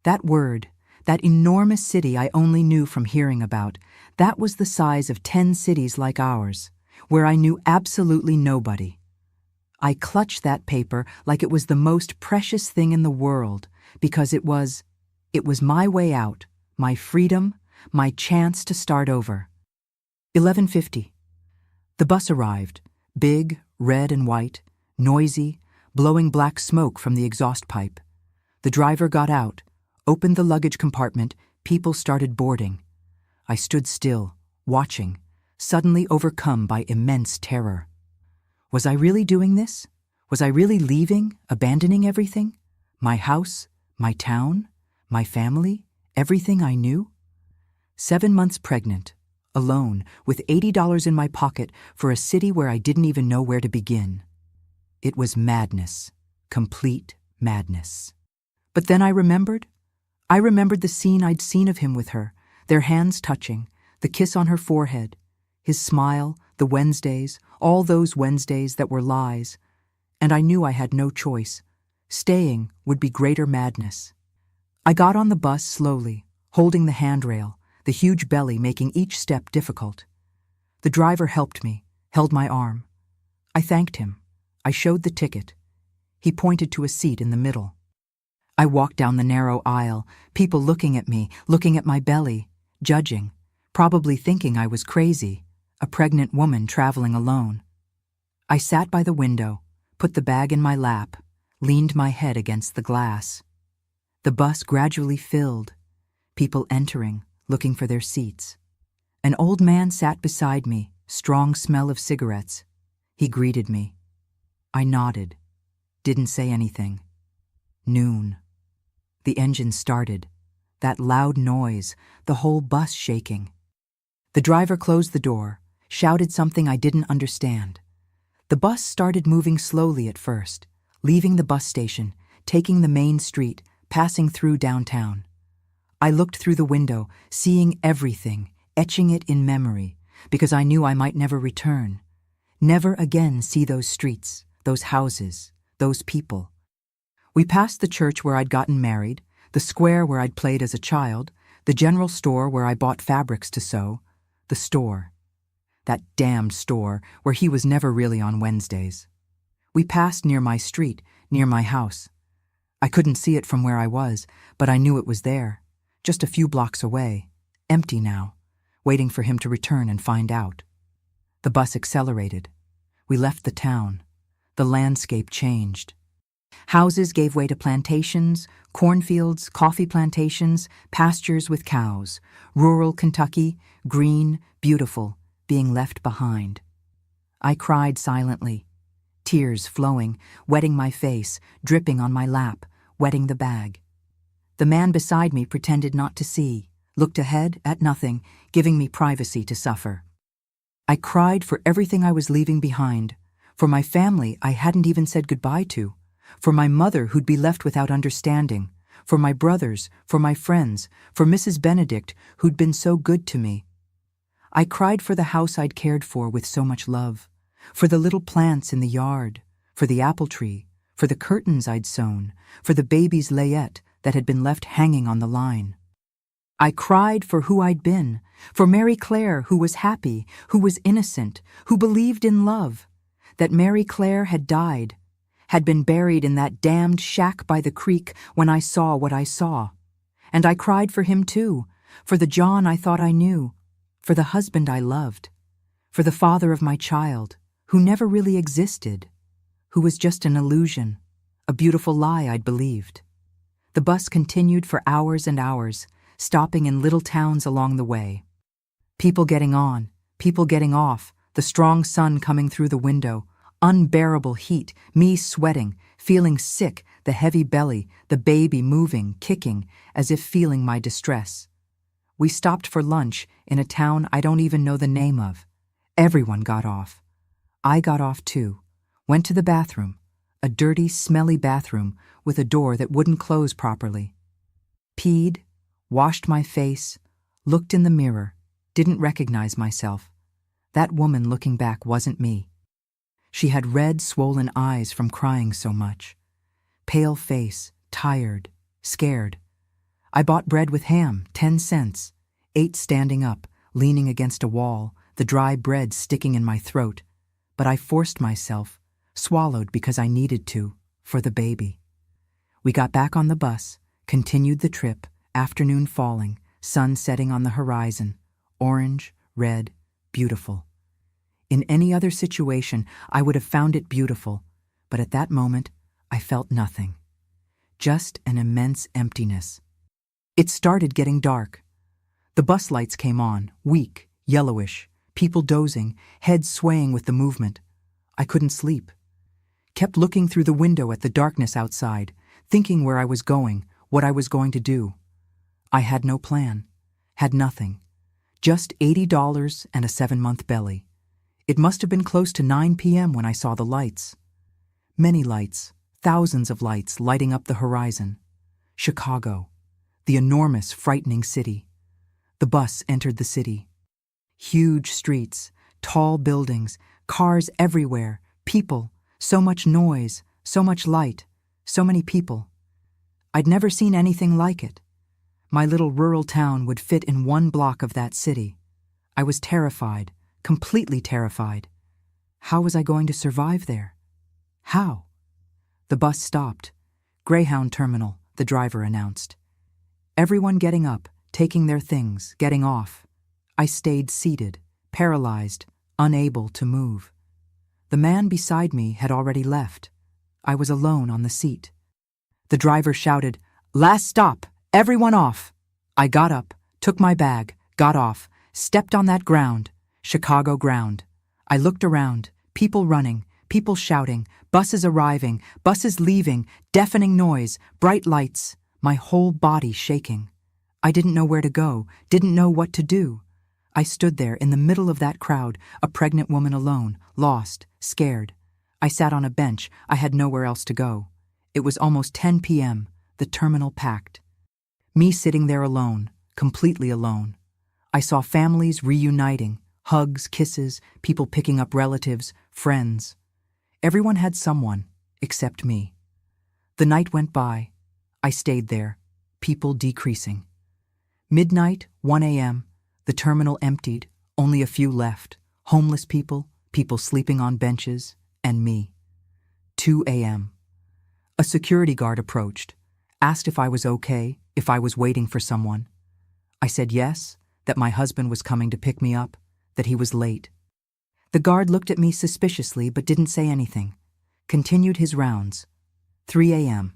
That word, that enormous city I only knew from hearing about, that was the size of 10 cities like ours, where I knew absolutely nobody. I clutched that paper like it was the most precious thing in the world, because it was my way out, my freedom, my chance to start over. 11:50. The bus arrived, big, red and white, noisy, blowing black smoke from the exhaust pipe. The driver got out, opened the luggage compartment, people started boarding. I stood still, watching, suddenly overcome by immense terror. Was I really doing this? Was I really leaving, abandoning everything? My house, my town, my family, everything I knew? 7 months pregnant, alone, with $80 in my pocket for a city where I didn't even know where to begin. It was madness, complete madness. But then I remembered the scene I'd seen of him with her, their hands touching, the kiss on her forehead, his smile, the Wednesdays, all those Wednesdays that were lies, and I knew I had no choice. Staying would be greater madness. I got on the bus slowly, holding the handrail, the huge belly making each step difficult. The driver helped me, held my arm. I thanked him. I showed the ticket. He pointed to a seat in the middle. I walked down the narrow aisle, people looking at me, looking at my belly, judging, probably thinking I was crazy, a pregnant woman traveling alone. I sat by the window, put the bag in my lap, leaned my head against the glass. The bus gradually filled, people entering, looking for their seats. An old man sat beside me, strong smell of cigarettes. He greeted me. I nodded, didn't say anything. Noon. The engine started. That loud noise, the whole bus shaking. The driver closed the door, shouted something I didn't understand. The bus started moving slowly at first, leaving the bus station, taking the main street, passing through downtown. I looked through the window, seeing everything, etching it in memory, because I knew I might never return. Never again see those streets, those houses, those people. We passed the church where I'd gotten married, the square where I'd played as a child, the general store where I bought fabrics to sew, the store. That damned store where he was never really on Wednesdays. We passed near my street, near my house. I couldn't see it from where I was, but I knew it was there, just a few blocks away, empty now, waiting for him to return and find out. The bus accelerated. We left the town. The landscape changed. Houses gave way to plantations, cornfields, coffee plantations, pastures with cows, rural Kentucky, green, beautiful, being left behind. I cried silently, tears flowing, wetting my face, dripping on my lap, wetting the bag. The man beside me pretended not to see, looked ahead at nothing, giving me privacy to suffer. I cried for everything I was leaving behind, for my family I hadn't even said goodbye to, for my mother who'd be left without understanding, for my brothers, for my friends, for Mrs. Benedict who'd been so good to me. I cried for the house I'd cared for with so much love, for the little plants in the yard, for the apple tree, for the curtains I'd sewn, for the baby's layette that had been left hanging on the line. I cried for who I'd been, for Mary Claire who was happy, who was innocent, who believed in love, that Mary Claire had died, had been buried in that damned shack by the creek when I saw what I saw. And I cried for him too, for the John I thought I knew, for the husband I loved, for the father of my child, who never really existed, who was just an illusion, a beautiful lie I'd believed. The bus continued for hours and hours, stopping in little towns along the way. People getting on, people getting off, the strong sun coming through the window, unbearable heat, me sweating, feeling sick, the heavy belly, the baby moving, kicking, as if feeling my distress. We stopped for lunch in a town I don't even know the name of. Everyone got off. I got off too, went to the bathroom, a dirty, smelly bathroom with a door that wouldn't close properly. Peed, washed my face, looked in the mirror, didn't recognize myself. That woman looking back wasn't me. She had red, swollen eyes from crying so much. Pale face, tired, scared. I bought bread with ham, 10 cents, ate standing up, leaning against a wall, the dry bread sticking in my throat. But I forced myself, swallowed because I needed to, for the baby. We got back on the bus, continued the trip, afternoon falling, sun setting on the horizon, orange, red, beautiful. In any other situation, I would have found it beautiful, but at that moment, I felt nothing. Just an immense emptiness. It started getting dark. The bus lights came on, weak, yellowish, people dozing, heads swaying with the movement. I couldn't sleep. Kept looking through the window at the darkness outside, thinking where I was going, what I was going to do. I had no plan, had nothing. Just $80 and a 7-month belly. It must have been close to 9 p.m. when I saw the lights. Many lights, thousands of lights lighting up the horizon. Chicago, the enormous, frightening city. The bus entered the city. Huge streets, tall buildings, cars everywhere, people, so much noise, so much light, so many people. I'd never seen anything like it. My little rural town would fit in 1 block of that city. I was terrified, completely terrified. How was I going to survive there? How? The bus stopped. Greyhound Terminal, the driver announced. Everyone getting up, taking their things, getting off. I stayed seated, paralyzed, unable to move. The man beside me had already left. I was alone on the seat. The driver shouted, "Last stop! Everyone off!" I got up, took my bag, got off, stepped on that ground, Chicago ground. I looked around, people running, people shouting, buses arriving, buses leaving, deafening noise, bright lights, my whole body shaking. I didn't know where to go, didn't know what to do. I stood there in the middle of that crowd, a pregnant woman alone, lost, scared. I sat on a bench, I had nowhere else to go. It was almost 10 p.m., the terminal packed. Me sitting there alone, completely alone. I saw families reuniting, hugs, kisses, people picking up relatives, friends. Everyone had someone, except me. The night went by. I stayed there, people decreasing. Midnight, 1 a.m., the terminal emptied, only a few left. Homeless people, people sleeping on benches, and me. 2 a.m. A security guard approached, asked if I was okay, if I was waiting for someone. I said yes, that my husband was coming to pick me up, that he was late. The guard looked at me suspiciously but didn't say anything, continued his rounds. 3 a.m.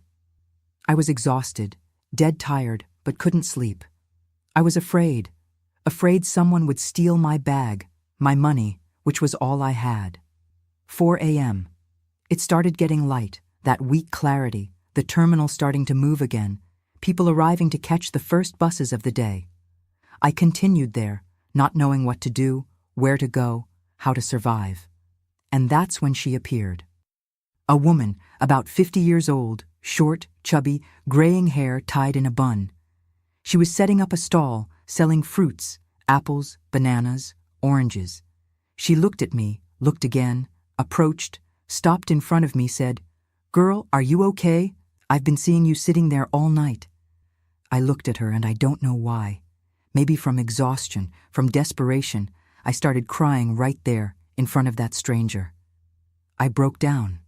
I was exhausted, dead tired, but couldn't sleep. I was afraid someone would steal my bag, my money, which was all I had. 4 a.m. It started getting light, that weak clarity, the terminal starting to move again, people arriving to catch the first buses of the day. I continued there, not knowing what to do, where to go, how to survive. And that's when she appeared. A woman, about 50 years old, short, chubby, graying hair tied in a bun. She was setting up a stall, selling fruits, apples, bananas, oranges. She looked at me, looked again, approached, stopped in front of me, said, "Girl, are you okay? I've been seeing you sitting there all night." I looked at her and I don't know why. Maybe from exhaustion, from desperation, I started crying right there, in front of that stranger. I broke down.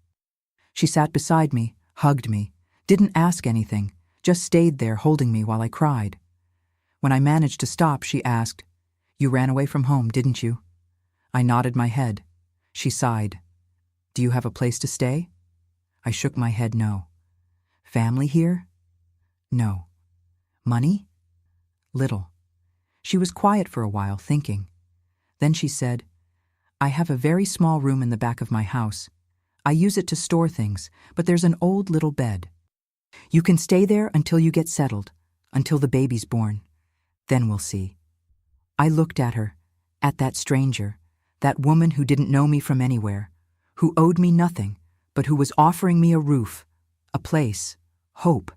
She sat beside me, hugged me, didn't ask anything, just stayed there holding me while I cried. When I managed to stop, she asked, "You ran away from home, didn't you?" I nodded my head. She sighed. "Do you have a place to stay?" I shook my head no. "Family here?" "No." "Money?" "Little." She was quiet for a while, thinking. Then she said, "I have a very small room in the back of my house. I use it to store things, but there's an old little bed. You can stay there until you get settled, until the baby's born. Then we'll see." I looked at her, at that stranger, that woman who didn't know me from anywhere, who owed me nothing, but who was offering me a roof, a place, hope.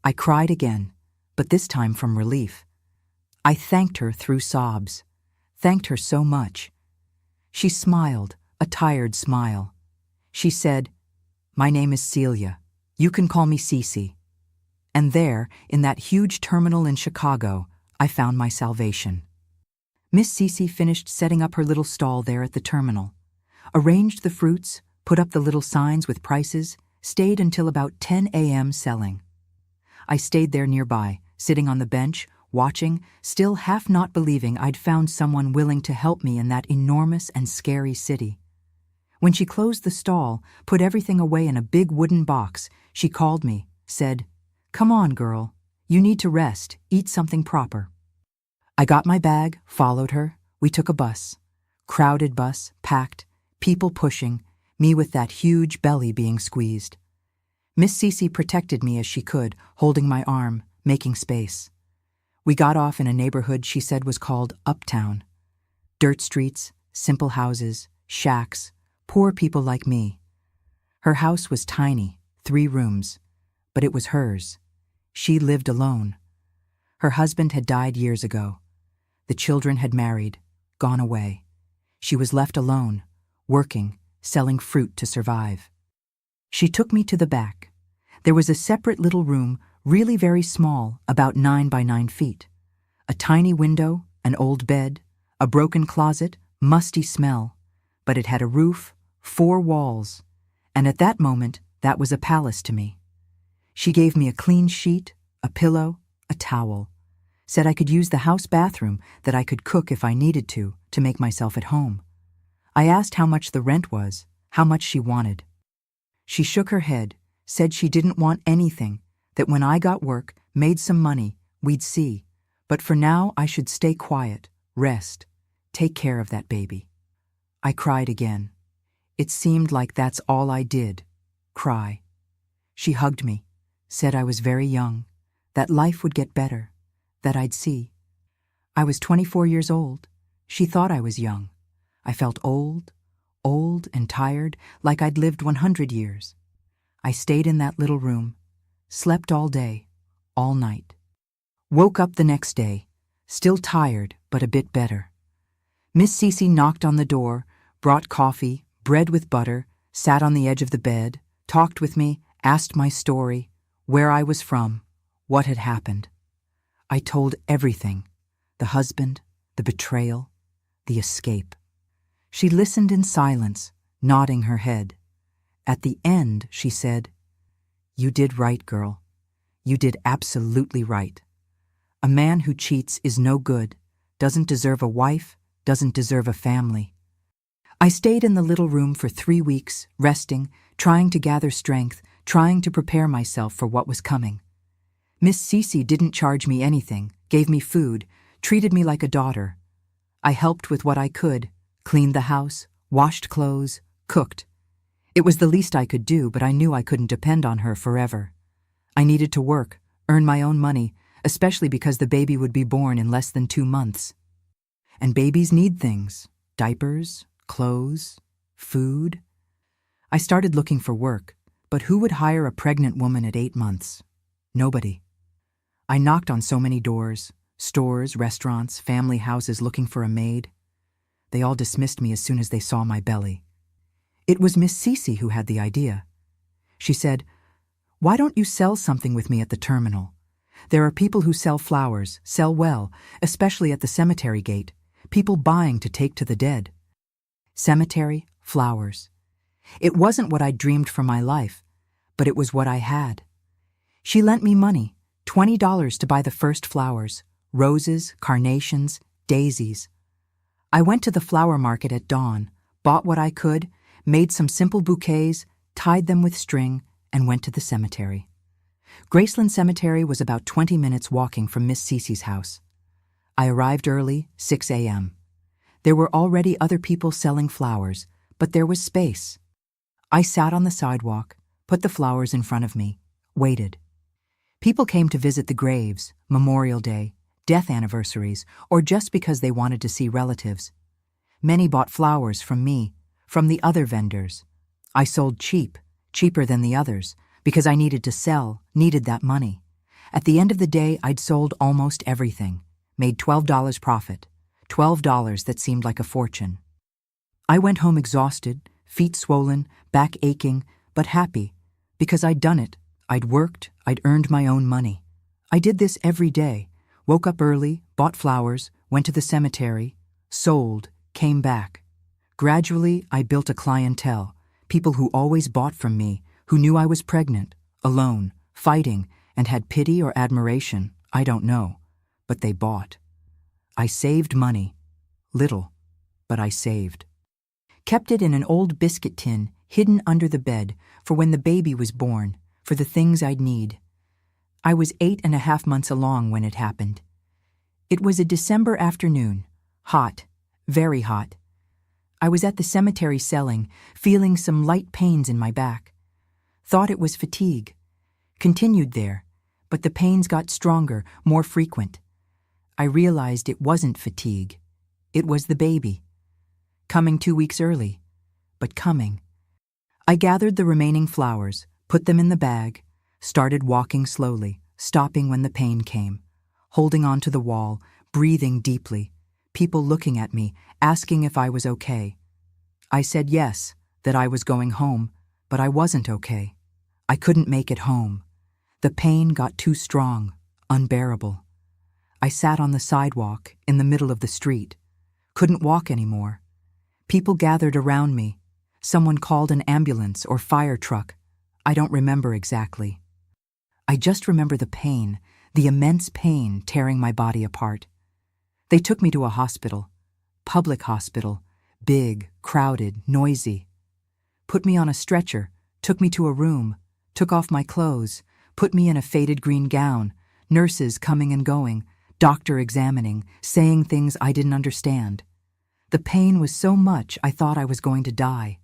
I cried again, but this time from relief. I thanked her through sobs, thanked her so much. She smiled, a tired smile. She said, "My name is Celia. You can call me Cece." And there, in that huge terminal in Chicago, I found my salvation. Miss Cece finished setting up her little stall there at the terminal, arranged the fruits, put up the little signs with prices, stayed until about 10 a.m. selling. I stayed there nearby, sitting on the bench, watching, still half not believing I'd found someone willing to help me in that enormous and scary city. When she closed the stall, put everything away in a big wooden box, she called me, said, "Come on, girl. You need to rest, eat something proper." I got my bag, followed her. We took a bus. Crowded bus, packed, people pushing, me with that huge belly being squeezed. Miss Cece protected me as she could, holding my arm, making space. We got off in a neighborhood she said was called Uptown. Dirt streets, simple houses, shacks, poor people like me. Her house was tiny, 3 rooms, but it was hers. She lived alone. Her husband had died years ago. The children had married, gone away. She was left alone, working, selling fruit to survive. She took me to the back. There was a separate little room, really very small, about 9 by 9 feet. A tiny window, an old bed, a broken closet, musty smell, but it had a roof, 4 walls, and at that moment, that was a palace to me. She gave me a clean sheet, a pillow, a towel, said I could use the house bathroom, that I could cook if I needed to make myself at home. I asked how much the rent was, how much she wanted. She shook her head, said she didn't want anything, that when I got work, made some money, we'd see. But for now, I should stay quiet, rest, take care of that baby. I cried again. It seemed like that's all I did, cry. She hugged me, said I was very young, that life would get better, that I'd see. I was 24 years old. She thought I was young. I felt old and tired, like I'd lived 100 years. I stayed in that little room, slept all day, all night. Woke up the next day, still tired, but a bit better. Miss Cece knocked on the door, brought coffee, bread with butter, sat on the edge of the bed, talked with me, asked my story, where I was from, what had happened. I told everything, the husband, the betrayal, the escape. She listened in silence, nodding her head. At the end, she said, "You did right, girl. You did absolutely right. A man who cheats is no good, doesn't deserve a wife, doesn't deserve a family." I stayed in the little room for 3 weeks, resting, trying to gather strength, trying to prepare myself for what was coming. Miss Cece didn't charge me anything, gave me food, treated me like a daughter. I helped with what I could, cleaned the house, washed clothes, cooked. It was the least I could do, but I knew I couldn't depend on her forever. I needed to work, earn my own money, especially because the baby would be born in less than 2 months. And babies need things, diapers, clothes, food. I started looking for work, but who would hire a pregnant woman at 8 months? Nobody. I knocked on so many doors, stores, restaurants, family houses looking for a maid. They all dismissed me as soon as they saw my belly. It was Miss Cece who had the idea. She said, "Why don't you sell something with me at the terminal? There are people who sell flowers, sell well, especially at the cemetery gate, people buying to take to the dead." Cemetery, flowers. It wasn't what I'd dreamed for my life, but it was what I had. She lent me money, $20 to buy the first flowers, roses, carnations, daisies. I went to the flower market at dawn, bought what I could, made some simple bouquets, tied them with string, and went to the cemetery. Graceland Cemetery was about 20 minutes walking from Miss Cece's house. I arrived early, 6 a.m. There were already other people selling flowers, but there was space. I sat on the sidewalk, put the flowers in front of me, waited. People came to visit the graves, Memorial Day, death anniversaries, or just because they wanted to see relatives. Many bought flowers from me, from the other vendors. I sold cheap, cheaper than the others, because I needed to sell, needed that money. At the end of the day, I'd sold almost everything, made $12 profit, $12 that seemed like a fortune. I went home exhausted, feet swollen, back aching, but happy, because I'd done it. I'd worked, I'd earned my own money. I did this every day, woke up early, bought flowers, went to the cemetery, sold, came back. Gradually, I built a clientele, people who always bought from me, who knew I was pregnant, alone, fighting, and had pity or admiration, I don't know, but they bought. I saved money. Little, but I saved. Kept it in an old biscuit tin, hidden under the bed, for when the baby was born, for the things I'd need. I was 8.5 months along when it happened. It was a December afternoon, hot, very hot. I was at the cemetery selling, feeling some light pains in my back. Thought it was fatigue. Continued there, but the pains got stronger, more frequent. I realized it wasn't fatigue. It was the baby. Coming 2 weeks early, but coming. I gathered the remaining flowers, put them in the bag, started walking slowly, stopping when the pain came, holding on to the wall, breathing deeply, people looking at me, asking if I was okay. I said yes, that I was going home, but I wasn't okay. I couldn't make it home. The pain got too strong, unbearable. I sat on the sidewalk, in the middle of the street. Couldn't walk anymore. People gathered around me. Someone called an ambulance or fire truck. I don't remember exactly. I just remember the pain, the immense pain tearing my body apart. They took me to a hospital, public hospital, big, crowded, noisy. Put me on a stretcher, took me to a room, took off my clothes, put me in a faded green gown, nurses coming and going, doctor examining, saying things I didn't understand. The pain was so much I thought I was going to die.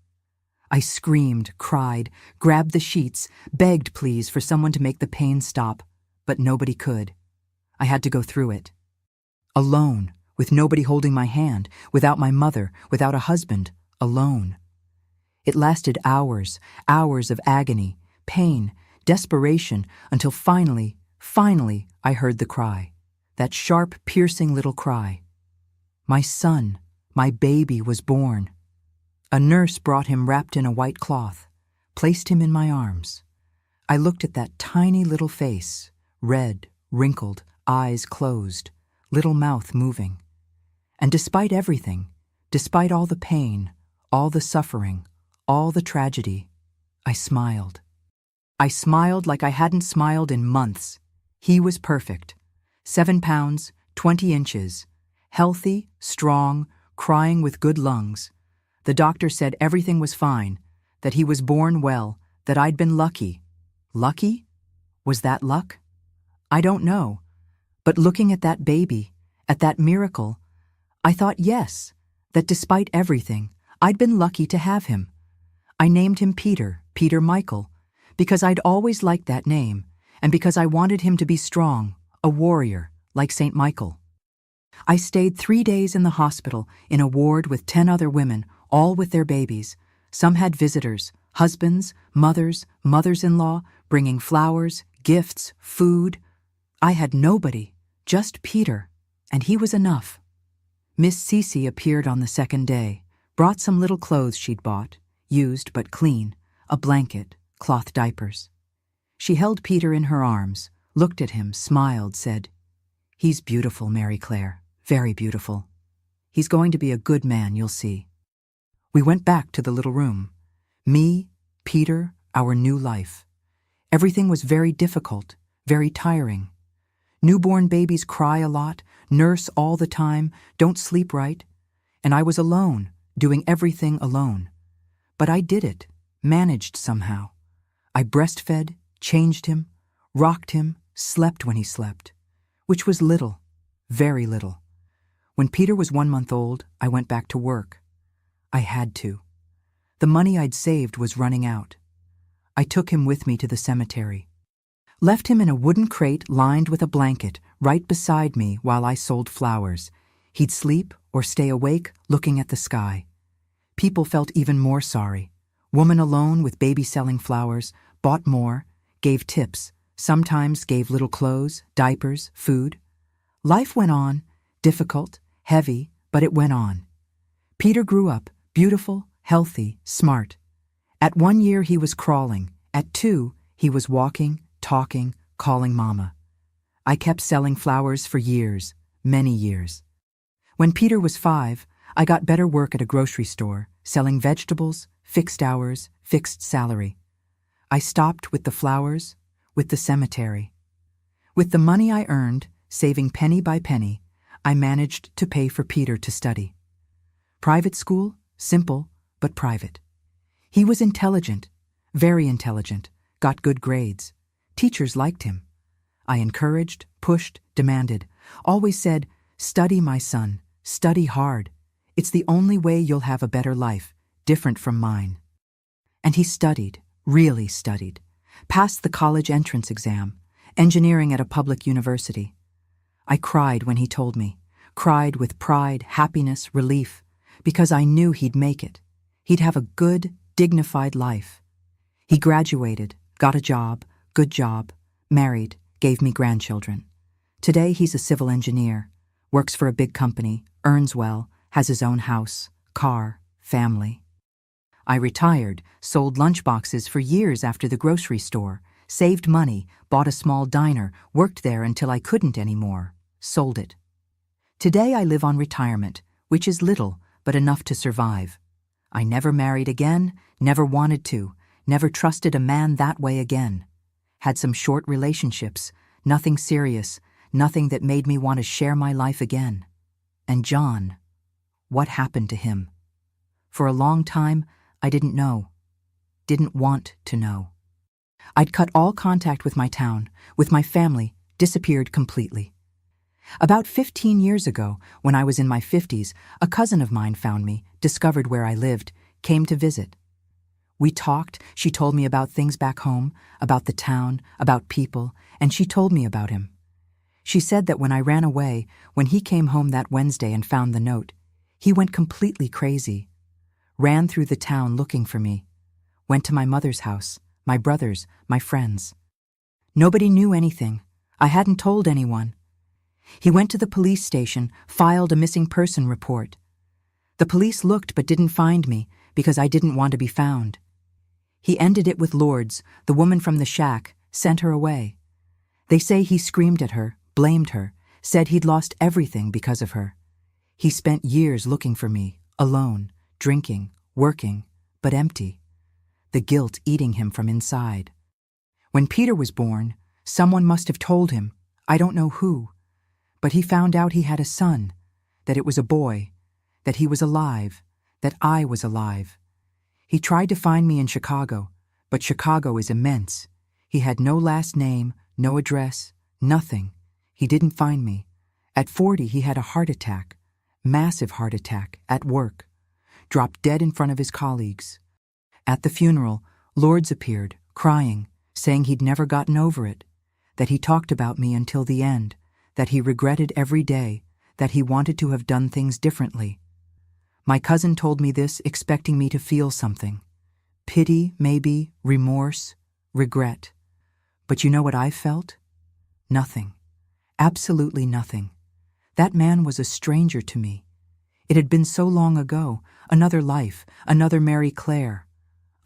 I screamed, cried, grabbed the sheets, begged please for someone to make the pain stop, but nobody could. I had to go through it. Alone, with nobody holding my hand, without my mother, without a husband, alone. It lasted hours, hours of agony, pain, desperation, until finally, I heard the cry. That sharp, piercing little cry. My son, my baby was born. A nurse brought him wrapped in a white cloth, placed him in my arms. I looked at that tiny little face, red, wrinkled, eyes closed, little mouth moving. And despite everything, despite all the pain, all the suffering, all the tragedy, I smiled. I smiled like I hadn't smiled in months. He was perfect. 7 pounds, 20 inches, healthy, strong, crying with good lungs. The doctor said everything was fine, that he was born well, that I'd been lucky. Lucky? Was that luck? I don't know. But looking at that baby, at that miracle, I thought yes, that despite everything, I'd been lucky to have him. I named him Peter Michael, because I'd always liked that name, and because I wanted him to be strong, a warrior, like St. Michael. I stayed 3 days in the hospital in a ward with 10 other women, all with their babies. Some had visitors, husbands, mothers-in-law, bringing flowers, gifts, food. I had nobody, just Peter, and he was enough. Miss Cece appeared on the second day, brought some little clothes she'd bought, used but clean, a blanket, cloth diapers. She held Peter in her arms, looked at him, smiled, said, "He's beautiful, Mary Claire, very beautiful. He's going to be a good man, you'll see." We went back to the little room. Me, Peter, our new life. Everything was very difficult, very tiring. Newborn babies cry a lot, nurse all the time, don't sleep right. And I was alone, doing everything alone. But I did it, managed somehow. I breastfed, changed him, rocked him, slept when he slept, which was little, very little. When Peter was 1 month old, I went back to work. I had to. The money I'd saved was running out. I took him with me to the cemetery. Left him in a wooden crate lined with a blanket right beside me while I sold flowers. He'd sleep or stay awake looking at the sky. People felt even more sorry. Woman alone with baby selling flowers, bought more, gave tips, sometimes gave little clothes, diapers, food. Life went on, difficult, heavy, but it went on. Peter grew up, beautiful, healthy, smart. At 1 year he was crawling. At 2, he was walking, talking, calling mama. I kept selling flowers for years, many years. When Peter was 5, I got better work at a grocery store, selling vegetables, fixed hours, fixed salary. I stopped with the flowers, with the cemetery. With the money I earned, saving penny by penny, I managed to pay for Peter to study. Private school, simple, but private. He was intelligent, very intelligent, got good grades. Teachers liked him. I encouraged, pushed, demanded, always said, "Study, my son, study hard. It's the only way you'll have a better life, different from mine." And he studied, really studied, passed the college entrance exam, engineering at a public university. I cried when he told me, cried with pride, happiness, relief, because I knew he'd make it. He'd have a good, dignified life. He graduated, got a job, good job, married, gave me grandchildren. Today he's a civil engineer, works for a big company, earns well, has his own house, car, family. I retired, sold lunchboxes for years after the grocery store, saved money, bought a small diner, worked there until I couldn't anymore, sold it. Today I live on retirement, which is little, but enough to survive. I never married again, never wanted to, never trusted a man that way again. Had some short relationships, nothing serious, nothing that made me want to share my life again. And John, what happened to him? For a long time, I didn't know. didn't want to know. I'd cut all contact with my town, with my family, disappeared completely. About 15 years ago, when I was in my 50s, a cousin of mine found me, discovered where I lived, came to visit. We talked, she told me about things back home, about the town, about people, and she told me about him. She said that when I ran away, when he came home that Wednesday and found the note, he went completely crazy. Ran through the town looking for me. Went to my mother's house, my brothers, my friends. Nobody knew anything. I hadn't told anyone. He went to the police station, filed a missing person report. The police looked but didn't find me because I didn't want to be found. He ended it with Lourdes, the woman from the shack, sent her away. They say he screamed at her, blamed her, said he'd lost everything because of her. He spent years looking for me, alone, drinking, working, but empty. The guilt eating him from inside. When Peter was born, someone must have told him, I don't know who, but he found out he had a son, that it was a boy, that he was alive, that I was alive. He tried to find me in Chicago, but Chicago is immense. He had no last name, no address, nothing. He didn't find me. At 40, he had a heart attack, massive heart attack, at work. Dropped dead in front of his colleagues. At the funeral, Lourdes appeared, crying, saying he'd never gotten over it, that he talked about me until the end, that he regretted every day, that he wanted to have done things differently. My cousin told me this expecting me to feel something. Pity, maybe, remorse, regret. But you know what I felt? Nothing. Absolutely nothing. That man was a stranger to me. It had been so long ago, another life, another Mary Claire.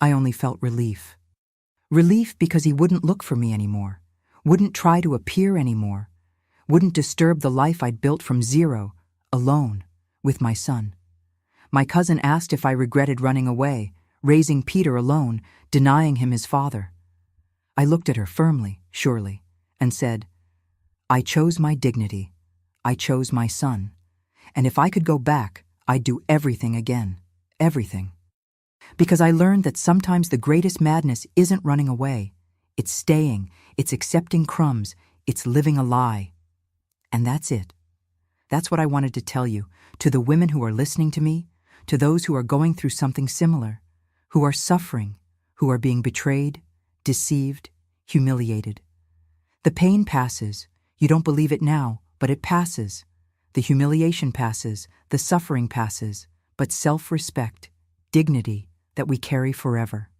I only felt relief. Relief because he wouldn't look for me anymore, wouldn't try to appear anymore, wouldn't disturb the life I'd built from zero, alone, with my son. My cousin asked if I regretted running away, raising Peter alone, denying him his father. I looked at her firmly, surely, and said, I chose my dignity. I chose my son. And if I could go back, I'd do everything again. Everything. Because I learned that sometimes the greatest madness isn't running away. It's staying, it's accepting crumbs, it's living a lie. And that's it. That's what I wanted to tell you, to the women who are listening to me, to those who are going through something similar, who are suffering, who are being betrayed, deceived, humiliated. The pain passes. You don't believe it now, but it passes. The humiliation passes, the suffering passes, but self-respect, dignity that we carry forever.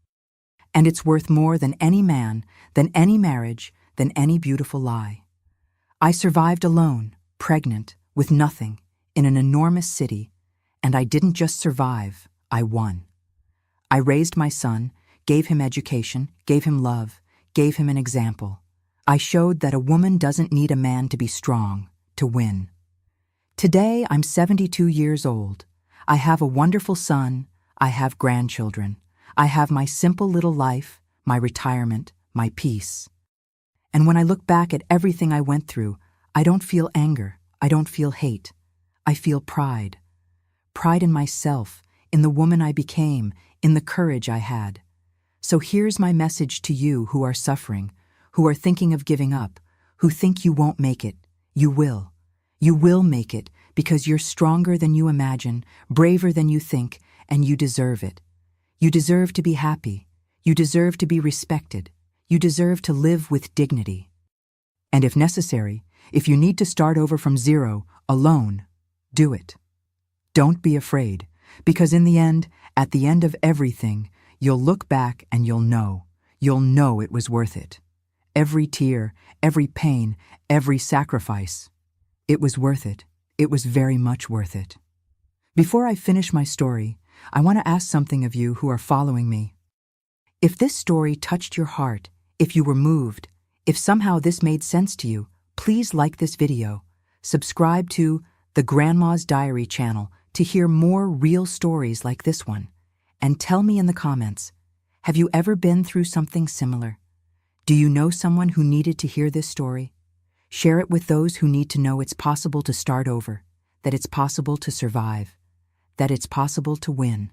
And it's worth more than any man, than any marriage, than any beautiful lie. I survived alone, pregnant, with nothing, in an enormous city, and I didn't just survive, I won. I raised my son, gave him education, gave him love, gave him an example. I showed that a woman doesn't need a man to be strong, to win. Today, I'm 72 years old. I have a wonderful son. I have grandchildren. I have my simple little life, my retirement, my peace. And when I look back at everything I went through, I don't feel anger. I don't feel hate. I feel pride. Pride in myself, in the woman I became, in the courage I had. So here's my message to you who are suffering, who are thinking of giving up, who think you won't make it. You will. You will make it because you're stronger than you imagine, braver than you think, and you deserve it. You deserve to be happy. You deserve to be respected. You deserve to live with dignity. And if necessary, if you need to start over from zero, alone, do it. Don't be afraid, because in the end, at the end of everything, you'll look back and you'll know it was worth it. Every tear, every pain, every sacrifice. It was worth it. It was very much worth it. Before I finish my story, I want to ask something of you who are following me. If this story touched your heart, if you were moved, if somehow this made sense to you, please like this video, subscribe to the Grandma's Diary channel to hear more real stories like this one, and tell me in the comments, have you ever been through something similar? Do you know someone who needed to hear this story? Share it with those who need to know it's possible to start over, that it's possible to survive, that it's possible to win.